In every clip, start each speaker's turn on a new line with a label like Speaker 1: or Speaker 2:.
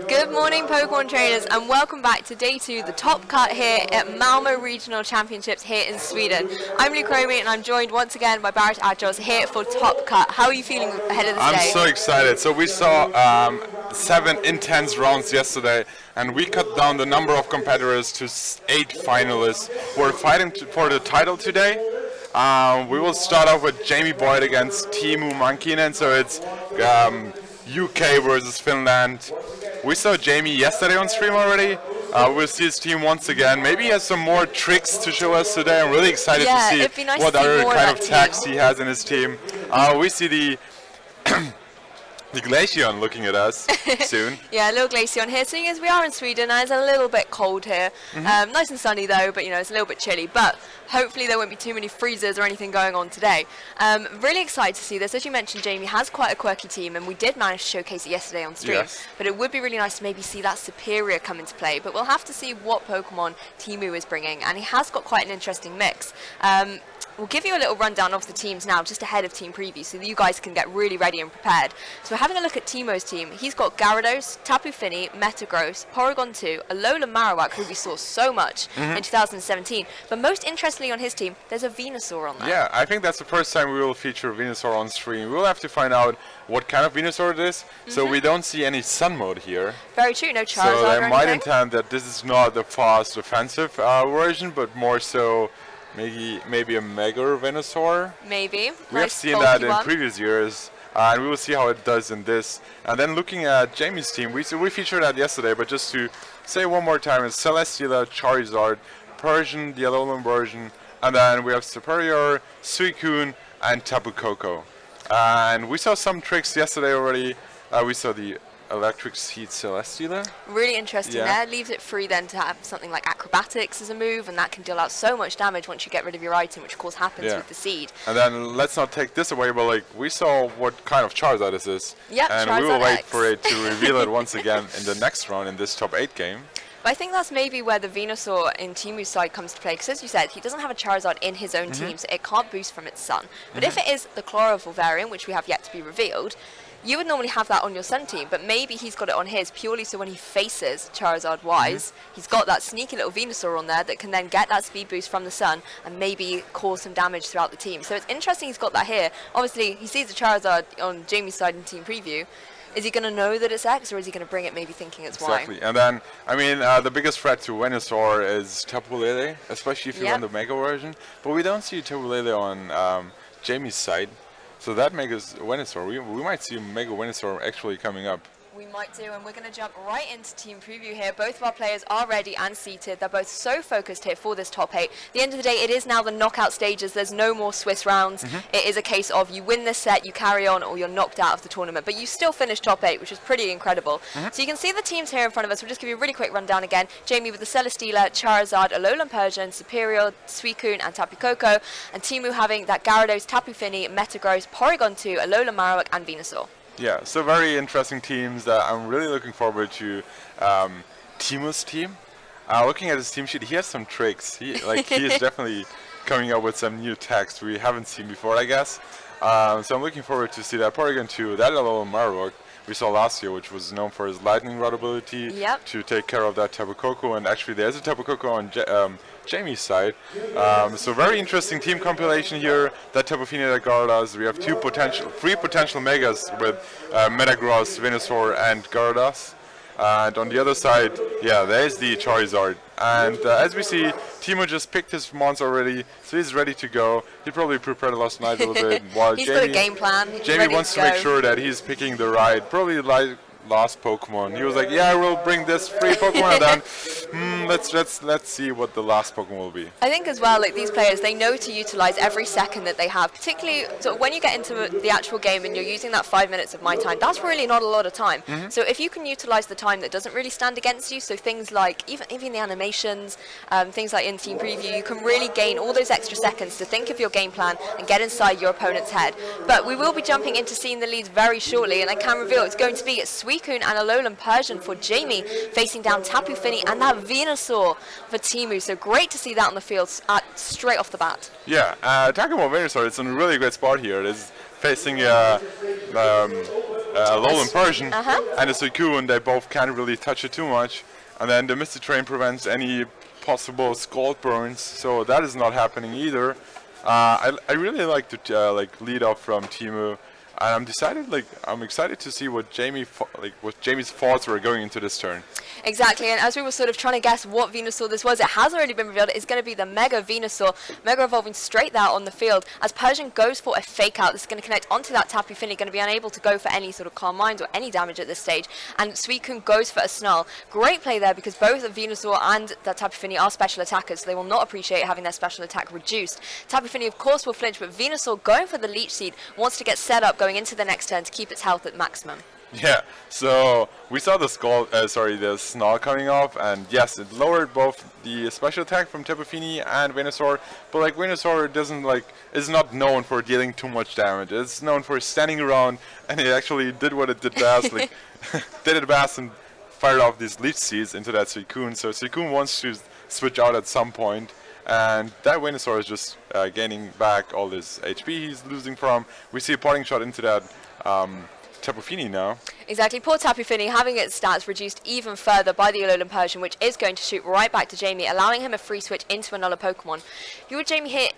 Speaker 1: Good morning, Pokemon trainers, and welcome back to day 2, the Top Cut here at Malmö Regional Championships here in Sweden. I'm Luke Romy, and I'm joined once again by Barrett Adjos here for Top Cut. How are you feeling ahead of this day?
Speaker 2: I'm so excited. So we saw 7 intense rounds yesterday, and we cut down the number of competitors to 8 finalists who are fighting for the title today. We will start off with Jamie Boyt against Teemu Mankinen, so it's UK versus Finland. We saw Jamie yesterday on stream already. We'll see his team once again. Maybe he has some more tricks to show us today. I'm really excited to see what other kind of tags he has in his team. We see the Glaceon looking at us soon.
Speaker 1: Yeah, a little Glaceon here. Seeing as we are in Sweden, and it's a little bit cold here. Nice and sunny though, but it's a little bit chilly. But hopefully there won't be too many freezers or anything going on today. Really excited to see this. As you mentioned, Jamie has quite a quirky team, and we did manage to showcase it yesterday on stream.
Speaker 2: Yes.
Speaker 1: But it would be really nice to maybe see that Superior come into play. But we'll have to see what Pokemon Teemu is bringing, and he has got quite an interesting mix. We'll give you a little rundown of the teams now, just ahead of team preview, so that you guys can get really ready and prepared. So we're having a look at Teemo's team. He's got Gyarados, Tapu Fini, Metagross, Porygon 2, Alola Marowak, who we saw so much in 2017. But most interestingly on his team, there's a Venusaur on there.
Speaker 2: Yeah, I think that's the first time we will feature Venusaur on stream. We'll have to find out what kind of Venusaur it is. So we don't see any Sun mode here.
Speaker 1: Very true, no Charizard
Speaker 2: So
Speaker 1: or
Speaker 2: that might
Speaker 1: anything.
Speaker 2: intend that this is not the fast offensive version, but more so maybe a Mega Venusaur.
Speaker 1: Maybe.
Speaker 2: We have seen that in previous years, and we will see how it does in this. And then looking at Jamie's team, we featured that yesterday, but just to say one more time, it's Celesteela, Charizard, Persian, the Alolan version, and then we have Superior, Suicune, and Tapu Koko. And we saw some tricks yesterday already. We saw the Electric Seed Celesteela.
Speaker 1: Really interesting there. Leaves it free then to have something like Acrobatics as a move, and that can deal out so much damage once you get rid of your item, which of course happens with the seed.
Speaker 2: And then let's not take this away, but we saw what kind of Charizard this is.
Speaker 1: Yep,
Speaker 2: and
Speaker 1: Charizard
Speaker 2: we will wait
Speaker 1: X.
Speaker 2: for it to reveal it once again in the next round in this top 8 game.
Speaker 1: But I think that's maybe where the Venusaur in Teemu's side comes to play, because as you said, he doesn't have a Charizard in his own team, so it can't boost from its Sun. But if it is the Chlorophyll variant, which we have yet to be revealed, you would normally have that on your Sun team, but maybe he's got it on his purely so when he faces Charizard-wise, he's got that sneaky little Venusaur on there that can then get that speed boost from the Sun and maybe cause some damage throughout the team. So it's interesting he's got that here. Obviously, he sees the Charizard on Jamie's side in team preview. Is he going to know that it's X, or is he going to bring it maybe thinking it's Y?
Speaker 2: Exactly. And then, the biggest threat to Venusaur is Tapu Lele, especially if you run the Mega version. But we don't see Tapu Lele on Jamie's side. So that Mega's Venusaur, we might see Mega Venusaur actually coming up.
Speaker 1: We might do, and we're going to jump right into team preview here. Both of our players are ready and seated. They're both so focused here for this top 8. At the end of the day, it is now the knockout stages. There's no more Swiss rounds. It is a case of you win this set, you carry on, or you're knocked out of the tournament. But you still finish top 8, which is pretty incredible. So you can see the teams here in front of us. We'll just give you a really quick rundown again. Jamie with the Celesteela, Charizard, Alolan Persian, Superior, Suicune, and Tapu Koko. And Teemu having that Gyarados, Tapu Fini, Metagross, Porygon 2, Alolan Marowak, and Venusaur. Yeah,
Speaker 2: so very interesting teams. I'm really looking forward to Teemu's team. Looking at his team sheet, he has some tricks. He is definitely coming up with some new text we haven't seen before, I guess. So I'm looking forward to see that. Porygon 2, that Alolan Marowak we saw last year, which was known for his lightning rod ability to take care of that Tapu Koko, and actually there's a Tapu Koko on Jamie's side. So very interesting team compilation here. That Tapu Fini, that Gyarados. We have three potential Megas with Metagross, Venusaur, and Gyarados. And on the other side, there's the Charizard. And as we see, Teemu just picked his mons already, so he's ready to go. He probably prepared last night a little bit. While
Speaker 1: He's got a game plan.
Speaker 2: Jamie wants to make sure that he's picking the right, probably like last Pokemon. He was like, yeah, I will bring this free Pokemon, and then let's see what the last Pokemon will be. I
Speaker 1: think as well, like these players, they know to utilize every second that they have, particularly so when you get into the actual game and you're using that 5 minutes of my time, that's really not a lot of time. So if you can utilize the time that doesn't really stand against you, so things like even the animations, things like in team preview, you can really gain all those extra seconds to think of your game plan and get inside your opponent's head. But we will be jumping into seeing the leads very shortly, and I can reveal it's going to be at Sweden Suicune and Alolan Persian for Jamie, facing down Tapu Fini and that Venusaur for Teemu. So great to see that on the field straight off the bat.
Speaker 2: Yeah, talking about Venusaur, it's in a really great spot here. It's facing Alolan Persian and a Suicune. They both can't really touch it too much. And then the Misty Train prevents any possible Scald burns, so that is not happening either. I really like the lead up from Teemu, and I'm excited to see what Jamie's thoughts were going into this turn.
Speaker 1: Exactly, and as we were sort of trying to guess what Venusaur this was, it has already been revealed. It's going to be the Mega Venusaur, Mega evolving straight there on the field. As Persian goes for a fake out, this is going to connect onto that Tapu Fini, going to be unable to go for any sort of Calm Mind or any damage at this stage. And Suicune goes for a Snarl. Great play there, because both the Venusaur and that Tapu Fini are special attackers, so they will not appreciate having their special attack reduced. Tapu Fini, of course, will flinch, but Venusaur, going for the Leech Seed, wants to get set up going into the next turn to keep its health at maximum.
Speaker 2: Yeah, so we saw the Snarl coming off, and yes, it lowered both the special attack from Tapu Fini and Venusaur, but Venusaur is not known for dealing too much damage. It's known for standing around, and it actually did what it did best, did it best and fired off these Leech Seeds into that Suicune. So Suicune wants to switch out at some point, and that Venusaur is just gaining back all this HP he's losing from. We see a parting shot into that Tapu Fini now. Exactly,
Speaker 1: poor Tapu Fini having its stats reduced even further by the Alolan Persian, which is going to shoot right back to Jamie, allowing him a free switch into another Pokemon. If you were Jamie here,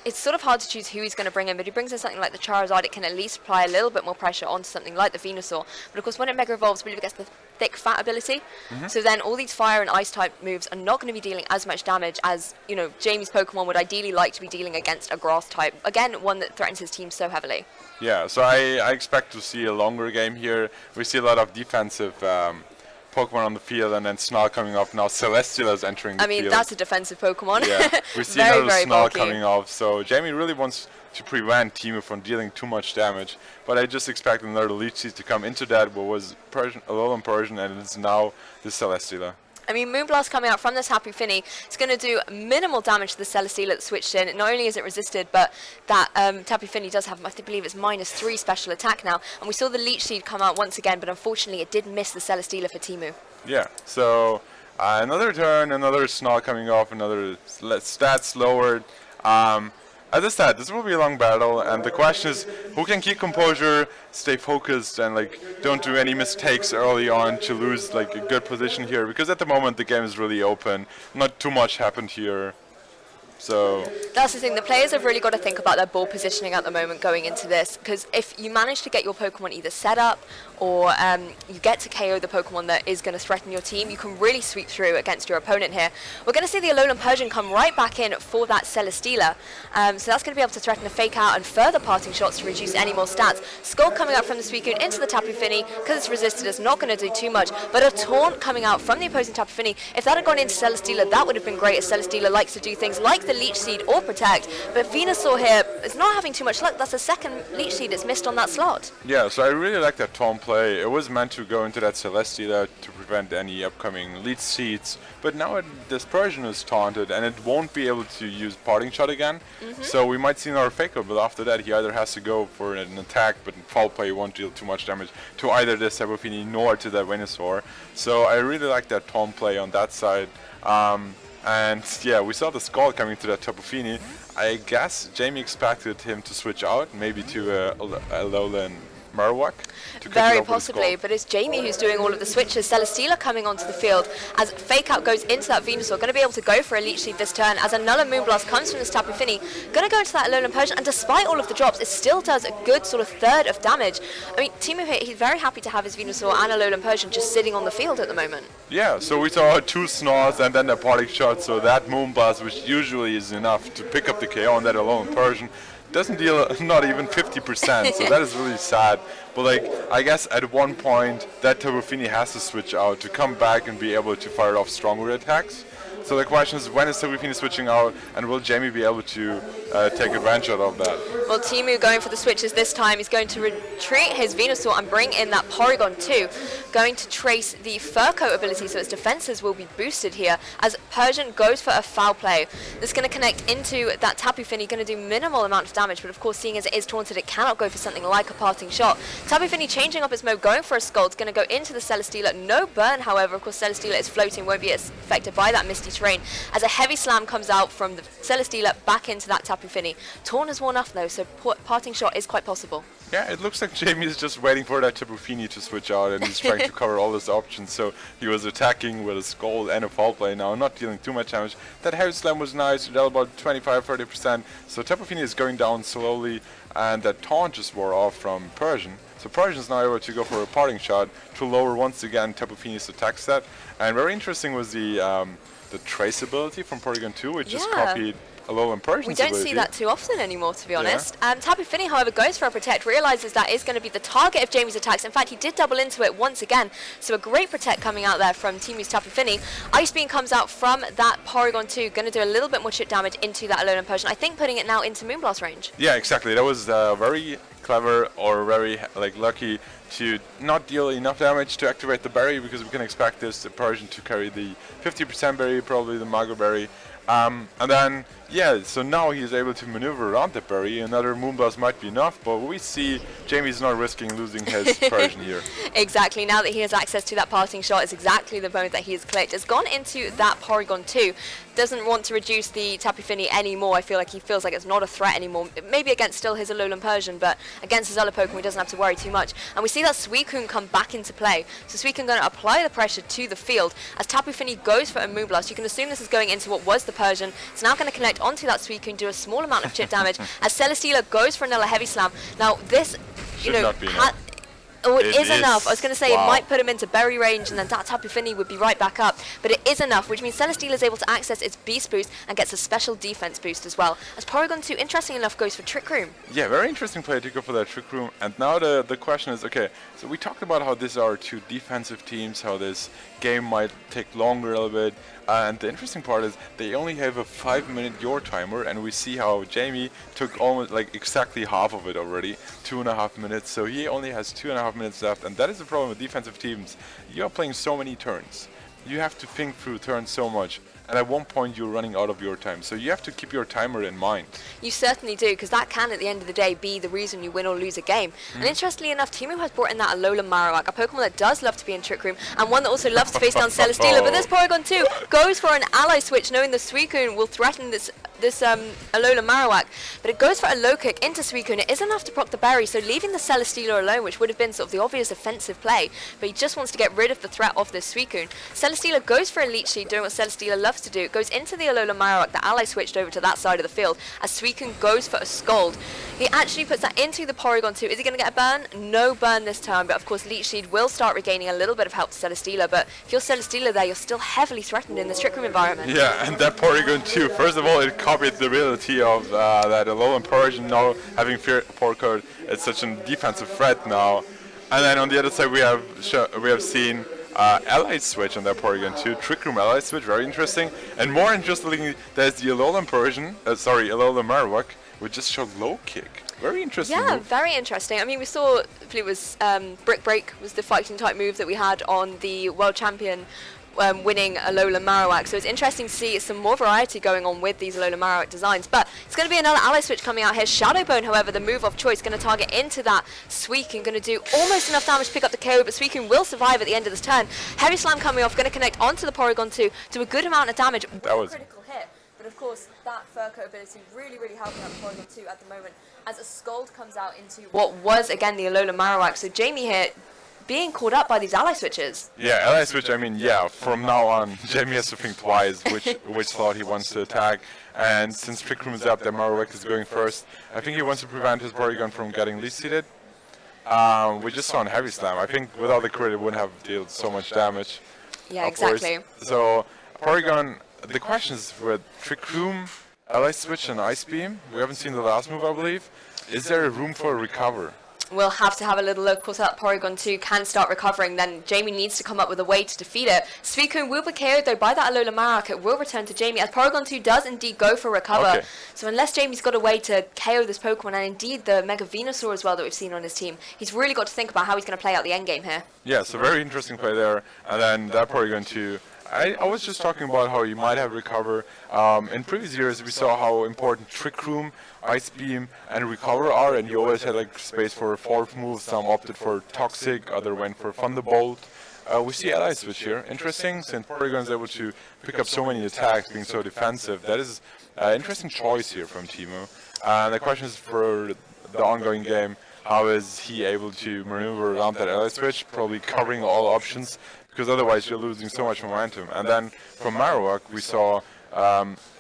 Speaker 1: it's sort of hard to choose who he's going to bring in, but he brings in something like the Charizard. It can at least apply a little bit more pressure onto something like the Venusaur. But of course, when it Mega Evolves, I believe it gets the Thick Fat ability. So then all these Fire and Ice type moves are not going to be dealing as much damage as, Jamie's Pokemon would ideally like to be dealing against a Grass type. Again, one that threatens his team so heavily.
Speaker 2: Yeah, so I expect to see a longer game here. We see a lot of defensive Pokemon on the field, and then Snarl coming off. Now Celesteela is entering the field.
Speaker 1: I mean, that's a defensive Pokemon.
Speaker 2: Yeah, we see another Snarl coming off. So Jamie really wants to prevent Teemu from dealing too much damage. But I just expect another Leech Seed to come into that, what was Alolan Persian, and it's now the Celesteela.
Speaker 1: I mean, Moonblast coming out from the Tapu Fini, it's going to do minimal damage to the Celesteela that switched in. Not only is it resisted, but that Tapu Fini does have, I believe it's -3 special attack now. And we saw the Leech Seed come out once again, but unfortunately it did miss the Celesteela for Teemu.
Speaker 2: Yeah, so another turn, another Snarl coming off, another stats lowered. As I said, this will be a long battle, and the question is who can keep composure, stay focused, and don't do any mistakes early on to lose a good position here, because at the moment the game is really open. Not too much happened here. So
Speaker 1: that's the thing, the players have really got to think about their ball positioning at the moment going into this, because if you manage to get your Pokemon either set up or you get to KO the Pokemon that is going to threaten your team, you can really sweep through against your opponent here. We're going to see the Alolan Persian come right back in for that Celesteela, so that's going to be able to threaten a fake out and further parting shots to reduce any more stats. Skull coming out from the Suicune into the Tapu Fini, because it's resisted, is not going to do too much, but a Taunt coming out from the opposing Tapu Fini. If that had gone into Celesteela, that would have been great, as Celesteela likes to do things like the Leech Seed or Protect, but Venusaur here is not having too much luck. That's the second Leech Seed that's missed on that slot.
Speaker 2: Yeah, so I really like that Taunt play. It was meant to go into that Celesteela to prevent any upcoming Leech Seeds, but now this Persian is taunted and it won't be able to use Parting Shot again, so we might see another Fake Out, but after that he either has to go for an attack, but Foul Play won't deal too much damage to either this Tapu Fini nor to that Venusaur. So I really like that Taunt play on that side. And yeah, we saw the Skull coming to that Tapu Fini. I guess Jamie expected him to switch out, maybe to Alolan Marowak.
Speaker 1: Very possibly, but it's Jamie who's doing all of the switches. Celesteela coming onto the field as Fake Out goes into that Venusaur, going to be able to go for a Leech Seed this turn, as another Moonblast comes from this Tapu Fini, going to go into that Alolan Persian, and despite all of the drops, it still does a good sort of third of damage. I mean, Teemu here, he's very happy to have his Venusaur and Alolan Persian just sitting on the field at the moment.
Speaker 2: Yeah, so we saw 2 Snarls and then a Parting Shot, so that Moonblast, which usually is enough to pick up the KO on that Alolan Persian, doesn't deal not even 50%, so that is really sad. But I guess at one point that Tapu Fini has to switch out to come back and be able to fire off stronger attacks. So the question is, when is Tapu Fini switching out, and will Jamie be able to take advantage of that?
Speaker 1: Well, Teemu going for the switches this time. He's going to retreat his Venusaur and bring in that Porygon 2. Going to trace the Fur Coat ability, so its defenses will be boosted here. As Persian goes for a foul play. This is going to connect into that Tapu Fini, going to do minimal amount of damage, but of course, seeing as it is taunted, it cannot go for something like a parting shot. Tapu Fini changing up its mode, going for a Scald, going to go into the Celesteela. No burn, however. Of course, Celesteela is floating, won't be affected by that misty terrain. As a heavy slam comes out from the Celesteela back into that Tapu Fini. Taunt has worn off though, so parting shot is quite possible.
Speaker 2: Yeah, it looks like Jamie is just waiting for that Tapu Fini to switch out, and he's trying to cover all his options. So he was attacking with a Scald and a foul play now, not dealing too much damage. That heavy slam was nice, it dealt about 25-30%. So Tapu Fini is going down slowly, and that taunt just wore off from Persian. So Persian is now able to go for a parting shot to lower once again Tapu Fini's attack set. And very interesting was the traceability from Porygon 2, which just copied Alolan Persian's
Speaker 1: We don't
Speaker 2: ability.
Speaker 1: see that too often anymore, to be honest. Tapu Fini, however, goes for a Protect, realises that is going to be the target of Jamie's attacks. In fact, he did double into it once again, so a great Protect coming out there from Teemu's Tapu Fini. Ice Beam comes out from that Porygon 2, going to do a little bit more chip damage into that Alolan Persian. I think putting it now into Moonblast range.
Speaker 2: Yeah, exactly. That was very clever or very lucky to not deal enough damage to activate the berry, because we can expect this Persian to carry the 50% berry, probably the Mago berry. And then, so now he's able to maneuver around the berry. Another Moonblast might be enough, but we see Jamie's not risking losing his Persian here.
Speaker 1: Exactly. Now that he has access to that parting shot, is exactly the moment that he has clicked. Has gone into that Porygon 2. Doesn't want to reduce the Tapu Fini anymore. I feel like he feels like it's not a threat anymore. Maybe against still his Alolan Persian, but against his other Pokemon, he doesn't have to worry too much. And we see that Suicune come back into play. So Suicune going to apply the pressure to the field. As Tapu Fini goes for a Moonblast, you can assume this is going into what was the Persian. It's now going to connect onto that Suicune, do a small amount of chip damage. As Celesteela goes for another Heavy Slam. Now this,
Speaker 2: Should not be enough.
Speaker 1: Oh, it is enough. I was going to say
Speaker 2: Wow.
Speaker 1: it might put him into berry range, and then that Tapu Fini would be right back up. But it is enough, which means Celesteela is able to access its Beast Boost and gets a special defense boost as well. As Porygon 2, interesting enough, goes for Trick Room.
Speaker 2: Yeah, very interesting play to go for that Trick Room. And now the question is, okay, so we talked about how these are two defensive teams, how this game might take longer a little bit. And the interesting part is they only have a 5-minute Your timer, and we see how Jamie took almost exactly half of it already, 2.5 minutes. So he only has 2.5 minutes left, and that is the problem with defensive teams. You are playing so many turns. You have to think through turns so much, and at one point you're running out of your time. So you have to keep your timer in mind.
Speaker 1: You certainly do, because that can, at the end of the day, be the reason you win or lose a game. And interestingly enough, Teemu has brought in that Alolan Marowak, a Pokemon that does love to be in Trick Room, and one that also loves to face down Celesteela. But this Porygon 2 goes for an ally switch, knowing the Suicune will threaten this Alolan Marowak, but it goes for a low kick into Suicune. It is enough to proc the berry, so leaving the Celesteela alone, which would have been sort of the obvious offensive play, but he just wants to get rid of the threat of this Suicune. Celesteela goes for a Leech Seed, doing what Celesteela loves to do. It goes into the Alolan Marowak, the ally switched over to that side of the field, as Suicune goes for a Scald. He actually puts that into the Porygon 2. Is he going to get a burn? No burn this time, but of course Leech Seed will start regaining a little bit of help to Celesteela, but if you're Celesteela there, you're still heavily threatened in this Trick Room environment.
Speaker 2: Yeah, and that Porygon 2, first of all, it copied the ability of that Alolan Persian now having Fur Coat. It's such a defensive threat now. And then on the other side we have seen Ally Switch on that Porygon 2, Trick Room Ally Switch, very interesting. And more interestingly, there's the Alolan Alolan Marowak, which just showed low kick. Very interesting.
Speaker 1: Yeah,
Speaker 2: move.
Speaker 1: very interesting. I mean, we saw, I believe it was Brick Break was the fighting type move that we had on the World Champion winning Alolan Marowak. So it's interesting to see some more variety going on with these Alolan Marowak designs. But it's going to be another ally switch coming out here. Shadow Bone, however, the move of choice, going to target into that Suicune, going to do almost enough damage to pick up the KO, but Suicune will survive at the end of this turn. Heavy Slam coming off, going to connect onto the Porygon 2, do a good amount of damage.
Speaker 2: That was
Speaker 1: Critical hit. But of course, that Fur Coat ability really, really helping out the Porygon 2 at the moment, as a Scald comes out into what was, again, the Alolan Marowak. So Jamie here being caught up by these ally switches.
Speaker 2: Yeah, ally switch, I mean, yeah, from now on, Jamie has to think twice which slot he wants to attack. And since Trick Room is up, then Marowak is going first. I think he wants to prevent his Porygon from getting least seated. We just saw a Heavy Slam. I think without the crit, it wouldn't have dealt so much damage.
Speaker 1: Yeah, exactly.
Speaker 2: So, Porygon, the question is with Trick Room, ally switch, and Ice Beam. We haven't seen the last move, I believe. Is there a room for a recover?
Speaker 1: We'll have to have a little look. Of course, that Porygon 2 can start recovering. Then Jamie needs to come up with a way to defeat it. Suicune will be KO'd though by that Alola Marowak. It will return to Jamie as Porygon 2 does indeed go for recover.
Speaker 2: Okay.
Speaker 1: So unless Jamie's got a way to KO this Pokemon, and indeed the Mega Venusaur as well that we've seen on his team, he's really got to think about how he's going to play out the endgame here.
Speaker 2: Yeah, so very interesting play there. And then that Porygon 2. I was just talking about how you might have recover. In previous years, we saw how important Trick Room, Ice Beam, and Recover are, and you always had like space for a fourth move. Some opted for Toxic, other went for Thunderbolt. We see Ally switch here. Interesting, since Porygon is able to pick up so many attacks, being so defensive. That is an interesting choice here from Teemu. And the question is for the ongoing game, how is he able to maneuver around that Ally switch, probably covering all options, because otherwise you're losing so much momentum. And then from Marowak, we saw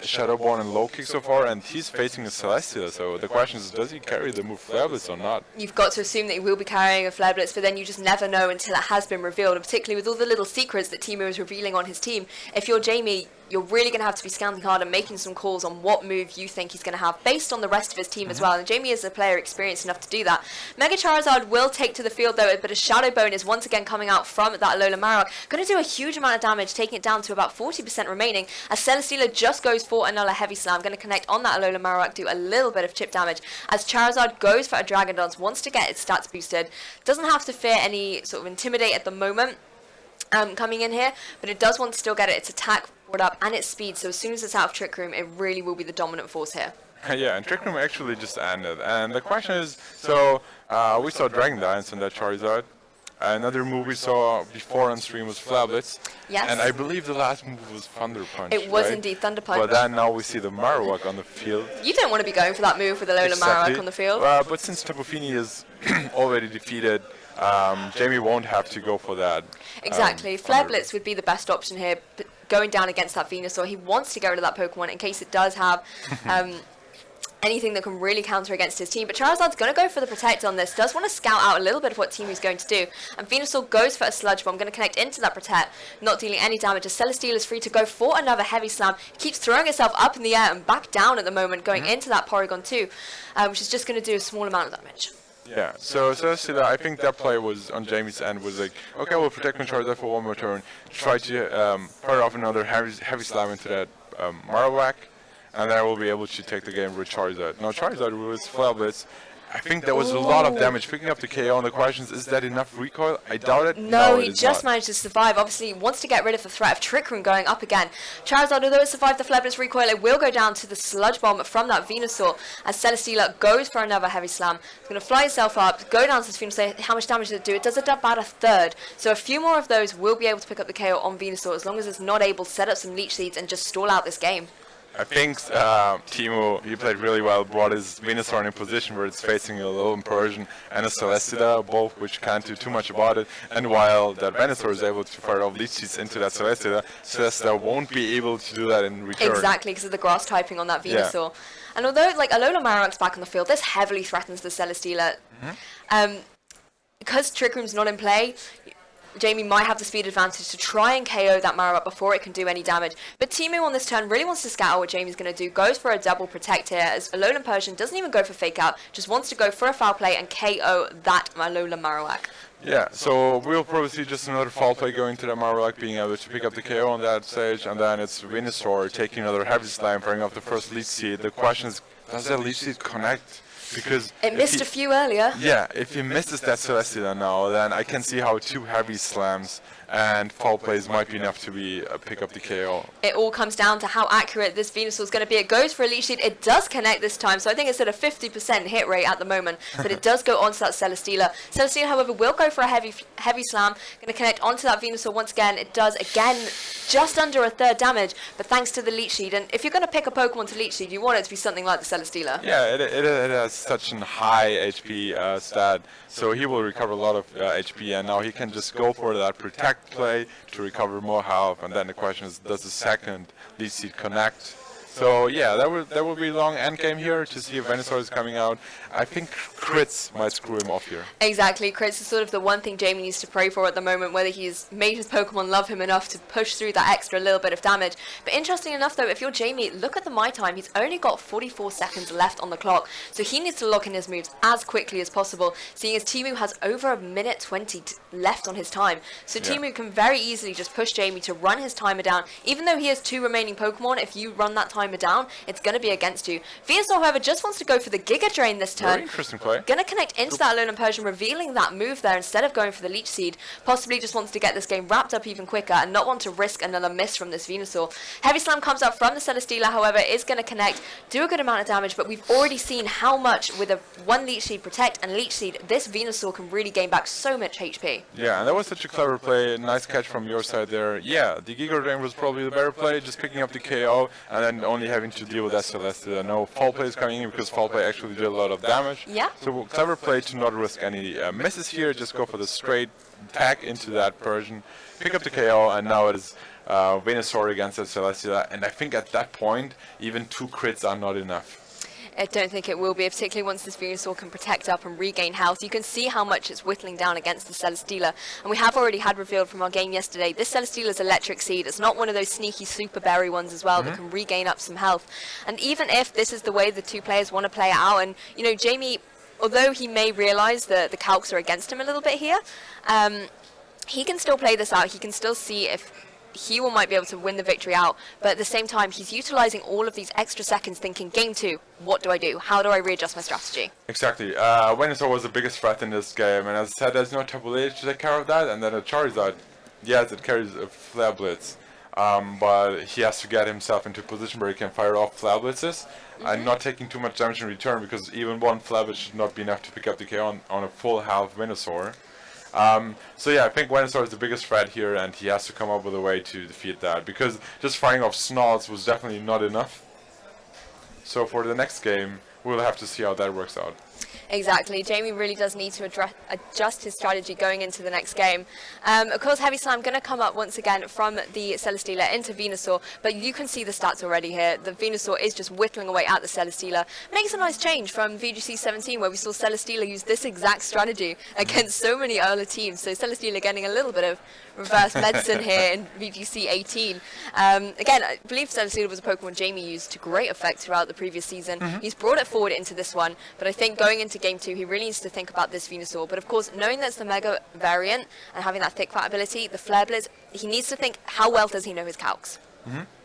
Speaker 2: Shadowborn and Low Kick so far, and he's facing a Celestia, so the question is, does he carry the move Flare Blitz or not?
Speaker 1: You've got to assume that he will be carrying a Flare Blitz, but then you just never know until it has been revealed, and particularly with all the little secrets that Teemu is revealing on his team. If you're Jamie, you're really going to have to be scanning hard and making some calls on what move you think he's going to have based on the rest of his team as well. And Jamie is a player experienced enough to do that. Mega Charizard will take to the field though, but a Shadow Bone is once again coming out from that Alola Marowak. Going to do a huge amount of damage, taking it down to about 40% remaining. As Celesteela just goes for another Heavy Slam. Going to connect on that Alola Marowak, do a little bit of chip damage. As Charizard goes for a Dragon Dance, wants to get its stats boosted. Doesn't have to fear any sort of Intimidate at the moment. Coming in here, but it does want to still get its attack brought up and its speed, so as soon as it's out of Trick Room, it really will be the dominant force here.
Speaker 2: Yeah, and Trick Room actually just ended, and the question is, so we saw Dragon Dance on that Charizard. Another move we saw before on stream was Flare Blitz.
Speaker 1: Yes.
Speaker 2: And I believe the last move was Thunder Punch.
Speaker 1: It was
Speaker 2: right?
Speaker 1: Indeed Thunder Punch.
Speaker 2: But then now we see the Marowak on the field.
Speaker 1: You don't want to be going for that move with Alola Marowak on the field.
Speaker 2: But since Tapu Fini is already defeated, Jamie won't have to go for that.
Speaker 1: Exactly. Flare Blitz would be the best option here, going down against that Venusaur. He wants to get rid of that Pokemon in case it does have anything that can really counter against his team. But Charizard's going to go for the Protect on this. Does want to scout out a little bit of what Teemu's going to do. And Venusaur goes for a Sludge Bomb. Going to connect into that Protect, not dealing any damage. As Celesteela is free to go for another Heavy Slam. Keeps throwing itself up in the air and back down at the moment, going into that Porygon 2, which is just going to do a small amount of damage.
Speaker 2: Yeah, so Celesteela, I think that play was on Jamie's end, was like, okay, we'll protect my Charizard for one more turn, try to fire off another heavy Slam into that Marowak, and then we'll be able to take the game with Charizard. Now Charizard with Flare Blitz, I think there was a lot of damage picking up the KO, and the question is that enough recoil? I doubt it.
Speaker 1: No, he just managed to survive. Obviously, he wants to get rid of the threat of Trick Room going up again. Charizard, although it survived the Flare Blitz recoil, it will go down to the Sludge Bomb from that Venusaur as Celesteela goes for another Heavy Slam. It's going to fly itself up, go down to this Venusaur. How much damage does it do? It does about a third. So a few more of those will be able to pick up the KO on Venusaur as long as it's not able to set up some Leech Seeds and just stall out this game.
Speaker 2: I think Teemu, he played really well, brought his Venusaur in a position where it's facing a low Persian and a Celesteela, both which can't do too much about it. And while that Venusaur is able to fire off Leech Seeds into that Celesteela, Celesteela won't be able to do that in return.
Speaker 1: Exactly, because of the grass typing on that Venusaur. Yeah. And although like Alola Marowak's back on the field, this heavily threatens the Celesteela. Because Trick Room's not in play, Jamie might have the speed advantage to try and KO that Marowak before it can do any damage. But Teemu on this turn really wants to scout out what Jamie's going to do. Goes for a double Protect here as Alolan Persian doesn't even go for Fake Out. Just wants to go for a foul play and KO that Alola Marowak.
Speaker 2: Yeah, so we'll probably see just another foul play going to the Marowak, being able to pick up the KO on that stage. And then it's Venusaur taking another Heavy Slam, firing off the first Leech Seed. The question is, does that Leech Seed connect? Because
Speaker 1: it missed a few earlier.
Speaker 2: Yeah, if he misses that Celesteela now, then I can see how two Heavy Slams and foul plays might be enough to pick up the KO.
Speaker 1: It all comes down to how accurate this Venusaur is going to be. It goes for a Leech Seed. It does connect this time, so I think it's at a 50% hit rate at the moment. But it does go onto that Celesteela. Celesteela, however, will go for a heavy Slam. Going to connect onto that Venusaur once again. It does, again, just under a third damage, but thanks to the Leech Seed. And if you're going to pick a Pokemon to Leech Seed, you want it to be something like the Celesteela.
Speaker 2: Yeah, it has such a high HP stat, so he will recover a lot of HP, and now he can just go for that Protect play to recover more health. And then the question is, does the second Leech Seed connect? So yeah, that will be a long end game here to see if Venusaur is coming out. I think crits might screw him off here.
Speaker 1: Exactly, crits is sort of the one thing Jamie needs to pray for at the moment, whether he's made his Pokemon love him enough to push through that extra little bit of damage. But interesting enough though, if you're Jamie, look at the My Time. He's only got 44 seconds left on the clock, so he needs to lock in his moves as quickly as possible, seeing as Teemu has over a minute 20 left on his time. So Teemu can very easily just push Jamie to run his timer down. Even though he has 2 remaining Pokemon, if you run that timer down, it's going to be against you. Venusaur, however, just wants to go for the Giga Drain this turn.
Speaker 2: Very interesting play.
Speaker 1: Going to connect into that Alolan Persian, revealing that move there instead of going for the Leech Seed. Possibly just wants to get this game wrapped up even quicker and not want to risk another miss from this Venusaur. Heavy Slam comes out from the Celesteela, however, is going to connect, do a good amount of damage, but we've already seen how much with a 1 Leech Seed Protect and Leech Seed, this Venusaur can really gain back so much HP.
Speaker 2: Yeah, and that was such a clever play. Nice catch from your side there. Yeah, the Giga Drain was probably the better play, just picking up the KO and then only having to deal with that Celesteela. No foul play is coming in because foul play actually did a lot of damage.
Speaker 1: Yeah.
Speaker 2: So clever play to not risk any misses here, just go for the straight attack into that Persian, pick up the KO, and now it is Venusaur against the Celesteela. And I think at that point, even 2 crits are not enough.
Speaker 1: I don't think it will be, particularly once this Venusaur can protect up and regain health. You can see how much it's whittling down against the Celesteela. And we have already had revealed from our game yesterday, this Celesteela's Electric Seed. It's not one of those sneaky Super Berry ones as well that can regain up some health. And even if this is the way the 2 players want to play it out, and, you know, Jamie, although he may realise that the calcs are against him a little bit here, he can still play this out. He can still see if he might be able to win the victory out, but at the same time he's utilizing all of these extra seconds thinking, game 2, what do I do? How do I readjust my strategy?
Speaker 2: Exactly. Venusaur was the biggest threat in this game, and as I said, there's no Tapu Lele to take care of that, and then a Charizard, yes, it carries a Flare Blitz, but he has to get himself into a position where he can fire off Flare Blitzes, and not taking too much damage in return, because even 1 Flare Blitz should not be enough to pick up the KO on a full health Venusaur. So yeah, I think Venusaur is the biggest threat here, and he has to come up with a way to defeat that, because just firing off Snarls was definitely not enough. So for the next game, we'll have to see how that works out.
Speaker 1: Exactly. Jamie really does need to adjust his strategy going into the next game. Of course, Heavy Slam going to come up once again from the Celesteela into Venusaur, but you can see the stats already here. The Venusaur is just whittling away at the Celesteela. Makes a nice change from VGC 17, where we saw Celesteela use this exact strategy against so many earlier teams. So Celesteela getting a little bit of reverse medicine here in VGC 18. Again, I believe Celesteela was a Pokemon Jamie used to great effect throughout the previous season. He's brought it forward into this one, but I think going into Game 2, he really needs to think about this Venusaur. But of course, knowing that's the Mega variant and having that thick fat ability, the Flare Blitz, he needs to think, how well does he know his calcs?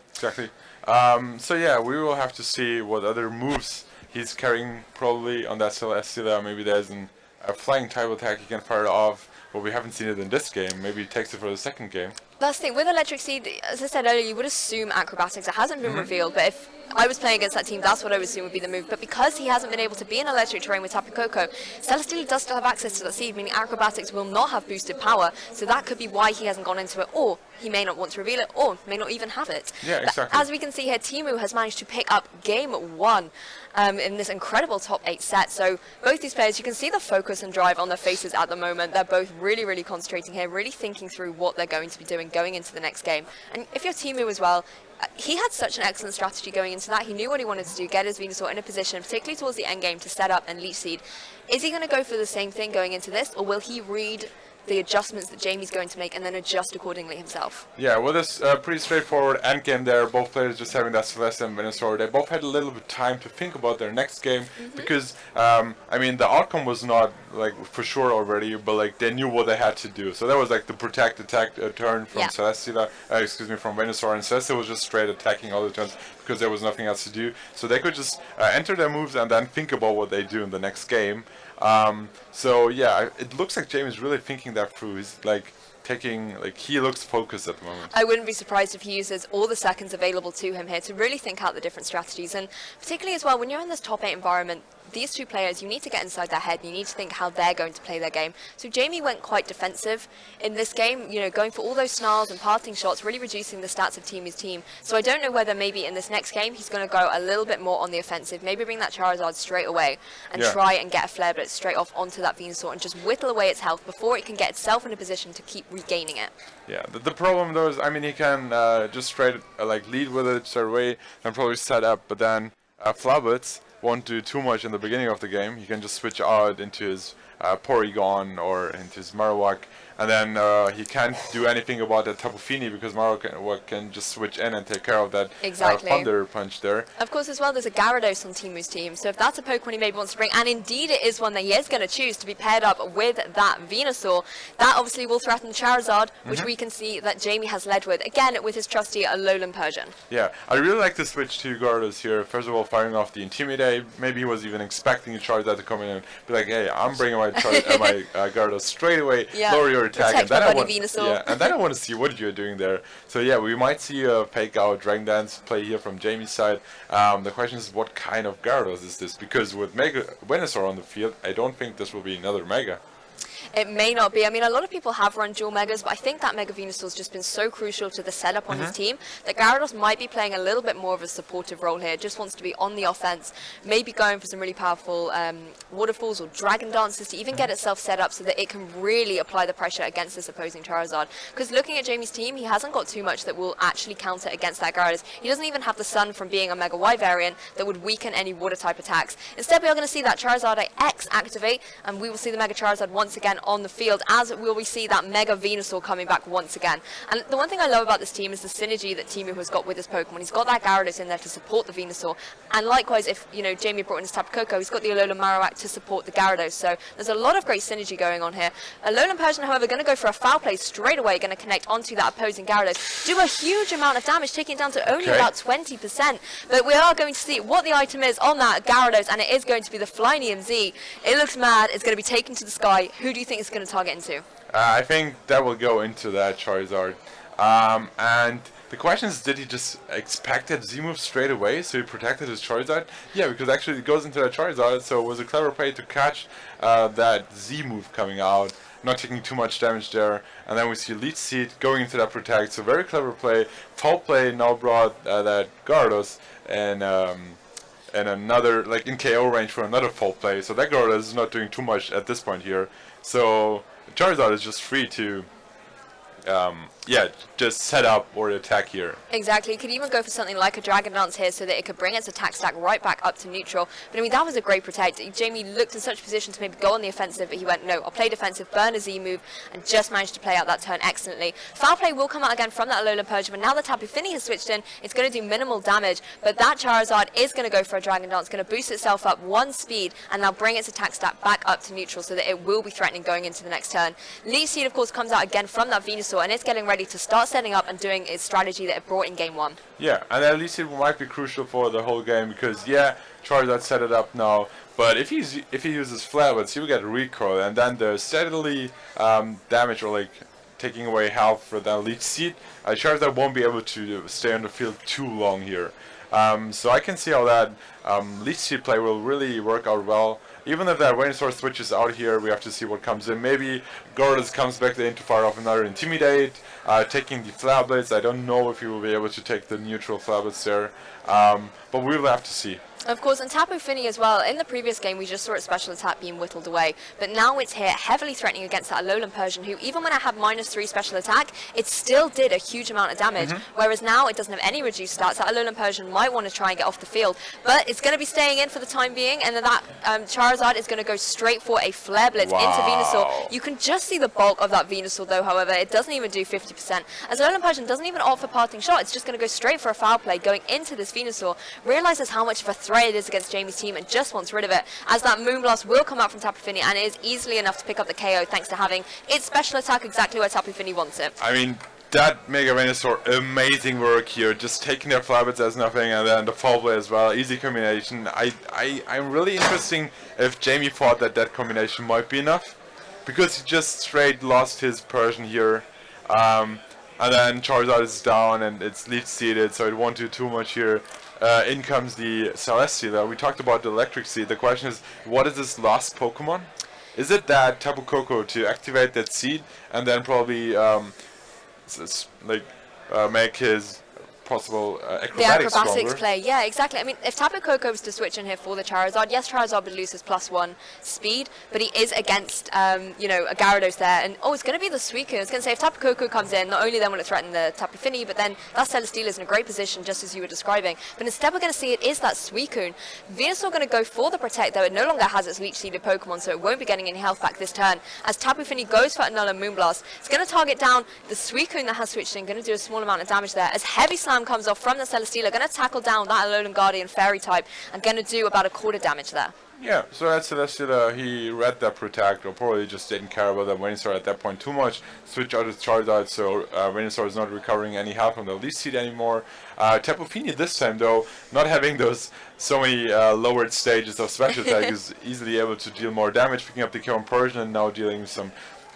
Speaker 2: Exactly. So yeah, we will have to see what other moves he's carrying probably on that Celesteela. Maybe there's a flying type attack he can fire off, but we haven't seen it in this game. Maybe he takes it for the second game.
Speaker 1: That's the thing, with Electric Seed, as I said earlier, you would assume Acrobatics. It hasn't been revealed, but if I was playing against that team, that's what I would assume would be the move. But because he hasn't been able to be in electric terrain with Tapu Koko, Celesteela does still have access to that seed, meaning Acrobatics will not have boosted power, so that could be why he hasn't gone into it, or he may not want to reveal it, or may not even have it.
Speaker 2: Yeah, exactly.
Speaker 1: As we can see here, Teemu has managed to pick up Game 1 in this incredible top 8 set. So both these players, you can see the focus and drive on their faces at the moment. They're both really, really concentrating here, really thinking through what they're going to be doing going into the next game. And if you're Teemu as well, he had such an excellent strategy going into that. He knew what he wanted to do, get his Venusaur in a position, particularly towards the end game, to set up and Leech Seed. Is he going to go for the same thing going into this, or will he read the adjustments that Jamie's going to make and then adjust accordingly himself?
Speaker 2: Yeah, well, this pretty straightforward end game there. Both players just having that Celeste and Venusaur. They both had a little bit of time to think about their next game because, I mean, the outcome was not like for sure already, but like they knew what they had to do. So that was like the protect attack turn from Celesteela, from Venusaur, and Celesteela was just straight attacking all the turns because there was nothing else to do. So they could just enter their moves and then think about what they do in the next game. So yeah, it looks like Jamie's really thinking that through. He's like taking, like, he looks focused at the moment.
Speaker 1: I wouldn't be surprised if he uses all the seconds available to him here to really think out the different strategies, and particularly as well when you're in this top 8 environment, these two players, you need to get inside their head and you need to think how they're going to play their game. So Jamie went quite defensive in this game, you know, going for all those snarls and parting shots, really reducing the stats of Teemu's team. So I don't know whether maybe in this next game he's going to go a little bit more on the offensive, maybe bring that Charizard straight away and try and get a Flare Blitz straight off onto that Venusaur and just whittle away its health before it can get itself in a position to keep regaining it.
Speaker 2: Yeah, the problem though is, I mean, he can just straight like lead with it straight away and probably set up, but then Flabitz won't do too much in the beginning of the game. He can just switch out into his Porygon or into his Marowak, and then he can't do anything about that Tapu Fini because Marowak can just switch in and take care of that Thunder Punch there.
Speaker 1: Of course, as well, there's a Gyarados on Teemu's team, so if that's a Pokemon he maybe wants to bring, and indeed it is one that he is going to choose to be paired up with that Venusaur, that obviously will threaten Charizard, which we can see that Jamie has led with, again with his trusty Alolan Persian.
Speaker 2: Yeah, I really like the switch to Gyarados here. First of all, firing off the Intimidate. Maybe he was even expecting a Charizard to come in and be like, hey, I'm bringing my Gyarados straight away, lower your attack, and then I want to see what you're doing there. So yeah, we might see a fake out Dragon Dance play here from Jamie's side. The question is, what kind of Gyarados is this? Because with Mega Venusaur on the field, I don't think this will be another Mega.
Speaker 1: It may not be. I mean, a lot of people have run dual Megas, but I think that Mega Venusaur has just been so crucial to the setup on his team that Gyarados might be playing a little bit more of a supportive role here. Just wants to be on the offense, maybe going for some really powerful waterfalls or Dragon Dances to even get itself set up so that it can really apply the pressure against this opposing Charizard. Because looking at Jamie's team, he hasn't got too much that will actually counter against that Gyarados. He doesn't even have the Sun from being a Mega Y variant that would weaken any water type attacks. Instead, we are going to see that Charizard X activate, and we will see the Mega Charizard once again on the field, as will we see that Mega Venusaur coming back once again. And the one thing I love about this team is the synergy that Teemu has got with his Pokemon. He's got that Gyarados in there to support the Venusaur, and likewise, if Jamie brought in his Tapu Koko, he's got the Alolan Marowak to support the Gyarados. So there's a lot of great synergy going on here. Alolan Persian, however, going to go for a foul play straight away, going to connect onto that opposing Gyarados, do a huge amount of damage, taking it down to only about 20%. But we are going to see what the item is on that Gyarados, and it is going to be the Flynium Z. It looks mad. It's going to be taken to the sky. Who do you think it's going to target into?
Speaker 2: I think that will go into that Charizard. And the question is, did he just expect that Z-move straight away, so he protected his Charizard? Yeah, because actually it goes into that Charizard, so it was a clever play to catch that Z-move coming out, not taking too much damage there. And then we see Leech Seed going into that Protect, so very clever play. Foul play now brought that Gyarados and another, like in KO range for another foul play, so that Gyarados is not doing too much at this point here. So Charizard is just free to just set up or attack here.
Speaker 1: Exactly. It could even go for something like a Dragon Dance here so that it could bring its attack stack right back up to neutral. But I mean, that was a great protect. Jamie looked in such a position to maybe go on the offensive, but he went, no, I'll play defensive, burn a Z move, and just managed to play out that turn excellently. Foul play will come out again from that Alolan Persian, but now the Tapu Fini has switched in, it's going to do minimal damage, but that Charizard is going to go for a Dragon Dance, going to boost itself up 1 speed, and now bring its attack stack back up to neutral so that it will be threatening going into the next turn. Leech Seed, of course, comes out again from that Venusaur, and it's getting ready to start setting up and doing its strategy that it brought in game 1.
Speaker 2: Yeah, and at least it might be crucial for the whole game because Charizard set it up now, but if he uses Flabitz, he will get recoil, and then the steadily damage or like taking away health for the Leech Seed, Charizard won't be able to stay on the field too long here. So I can see how that Leech Seed play will really work out well. Even if that Venusaur switches out here, we have to see what comes in. Maybe Gyarados comes back in to fire off another Intimidate, taking the Flabitz. I don't know if he will be able to take the neutral Flabitz there, but we will have to see.
Speaker 1: Of course, and Tapu Fini as well. In the previous game, we just saw its special attack being whittled away, but now it's here, heavily threatening against that Alolan Persian, who even when it had -3 special attack, it still did a huge amount of damage, whereas now it doesn't have any reduced stats. That Alolan Persian might want to try and get off the field, but it's going to be staying in for the time being, and then that Charizard is going to go straight for a Flare Blitz into Venusaur. You can just see the bulk of that Venusaur though, however, it doesn't even do 50%. As Alolan Persian doesn't even opt for parting shot, it's just going to go straight for a foul play going into this Venusaur, realizes how much of a threat it is against Jamie's team and just wants rid of it, as that Moonblast will come out from Tapu Fini, and it is easily enough to pick up the KO thanks to having its special attack exactly where Tapu Fini wants it.
Speaker 2: I mean, that Mega Venusaur, amazing work here, just taking their Flabitz as nothing, and then the foul play as well, easy combination. I'm really interested if Jamie thought that combination might be enough, because he just straight lost his Persian here, and then Charizard is down and it's Leech Seeded, so it won't do too much here. In comes the Celesteela. We talked about the Electric Seed. The question is, what is this last Pokemon? Is it that Tapu Koko to activate that seed and then probably make his possible
Speaker 1: The
Speaker 2: acrobatics
Speaker 1: acrobatics play, yeah, exactly. I mean, if Tapu Koko was to switch in here for the Charizard, yes, Charizard would lose his +1 speed, but he is against, you know, a Gyarados there. And, oh, it's going to be the Suicune. I was going to say, if Tapu Koko comes in, not only then will it threaten the Tapu Fini, but then that Celesteela is in a great position, just as you were describing. But instead, we're going to see it is that Suicune. Venusaur going to go for the Protect, though. It no longer has its Leech-seeded Pokemon, so it won't be getting any health back this turn. As Tapu Fini goes for another Moonblast, it's going to target down the Suicune that has switched in, going to do a small amount of damage there. As Heavy Slam comes off from the Celesteela, going to tackle down that Alolan Guardian Fairy type, and going to do about a quarter damage there.
Speaker 2: Yeah, so that Celesteela, he read that Protect, or probably just didn't care about that Venusaur at that point too much. Switch out his Charizard, so Venusaur is not recovering any health from the Leech Seed anymore. Tapu Fini this time, though, not having those so many lowered stages of special attack, is easily able to deal more damage, picking up the KO Persian, and now dealing some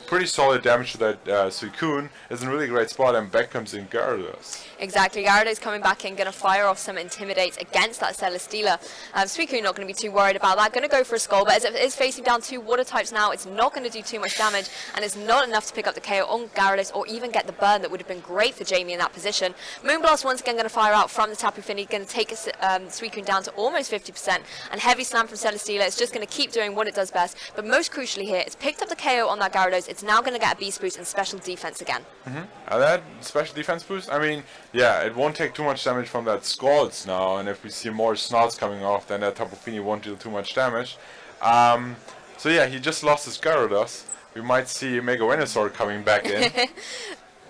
Speaker 2: pretty solid damage to that Suicune. Is in a really great spot, and back comes in Gyarados.
Speaker 1: Exactly, Gyarados coming back in, going to fire off some Intimidate against that Celesteela. Suicune not going to be too worried about that, going to go for a Skull, but as it is facing down 2 water types now, it's not going to do too much damage, and it's not enough to pick up the KO on Gyarados, or even get the burn that would have been great for Jamie in that position. Moonblast once again going to fire out from the Tapu Fini, going to take Suicune down to almost 50%, and Heavy Slam from Celesteela is just going to keep doing what it does best, but most crucially here, it's picked up the KO on that Gyarados, it's now going to get a Beast Boost and special defense again.
Speaker 2: That special defense boost, I mean, yeah, it won't take too much damage from that Scalds now, and if we see more Snots coming off, then that Tapu Fini won't deal too much damage. So yeah, he just lost his Gyarados. We might see Mega Venusaur coming back in.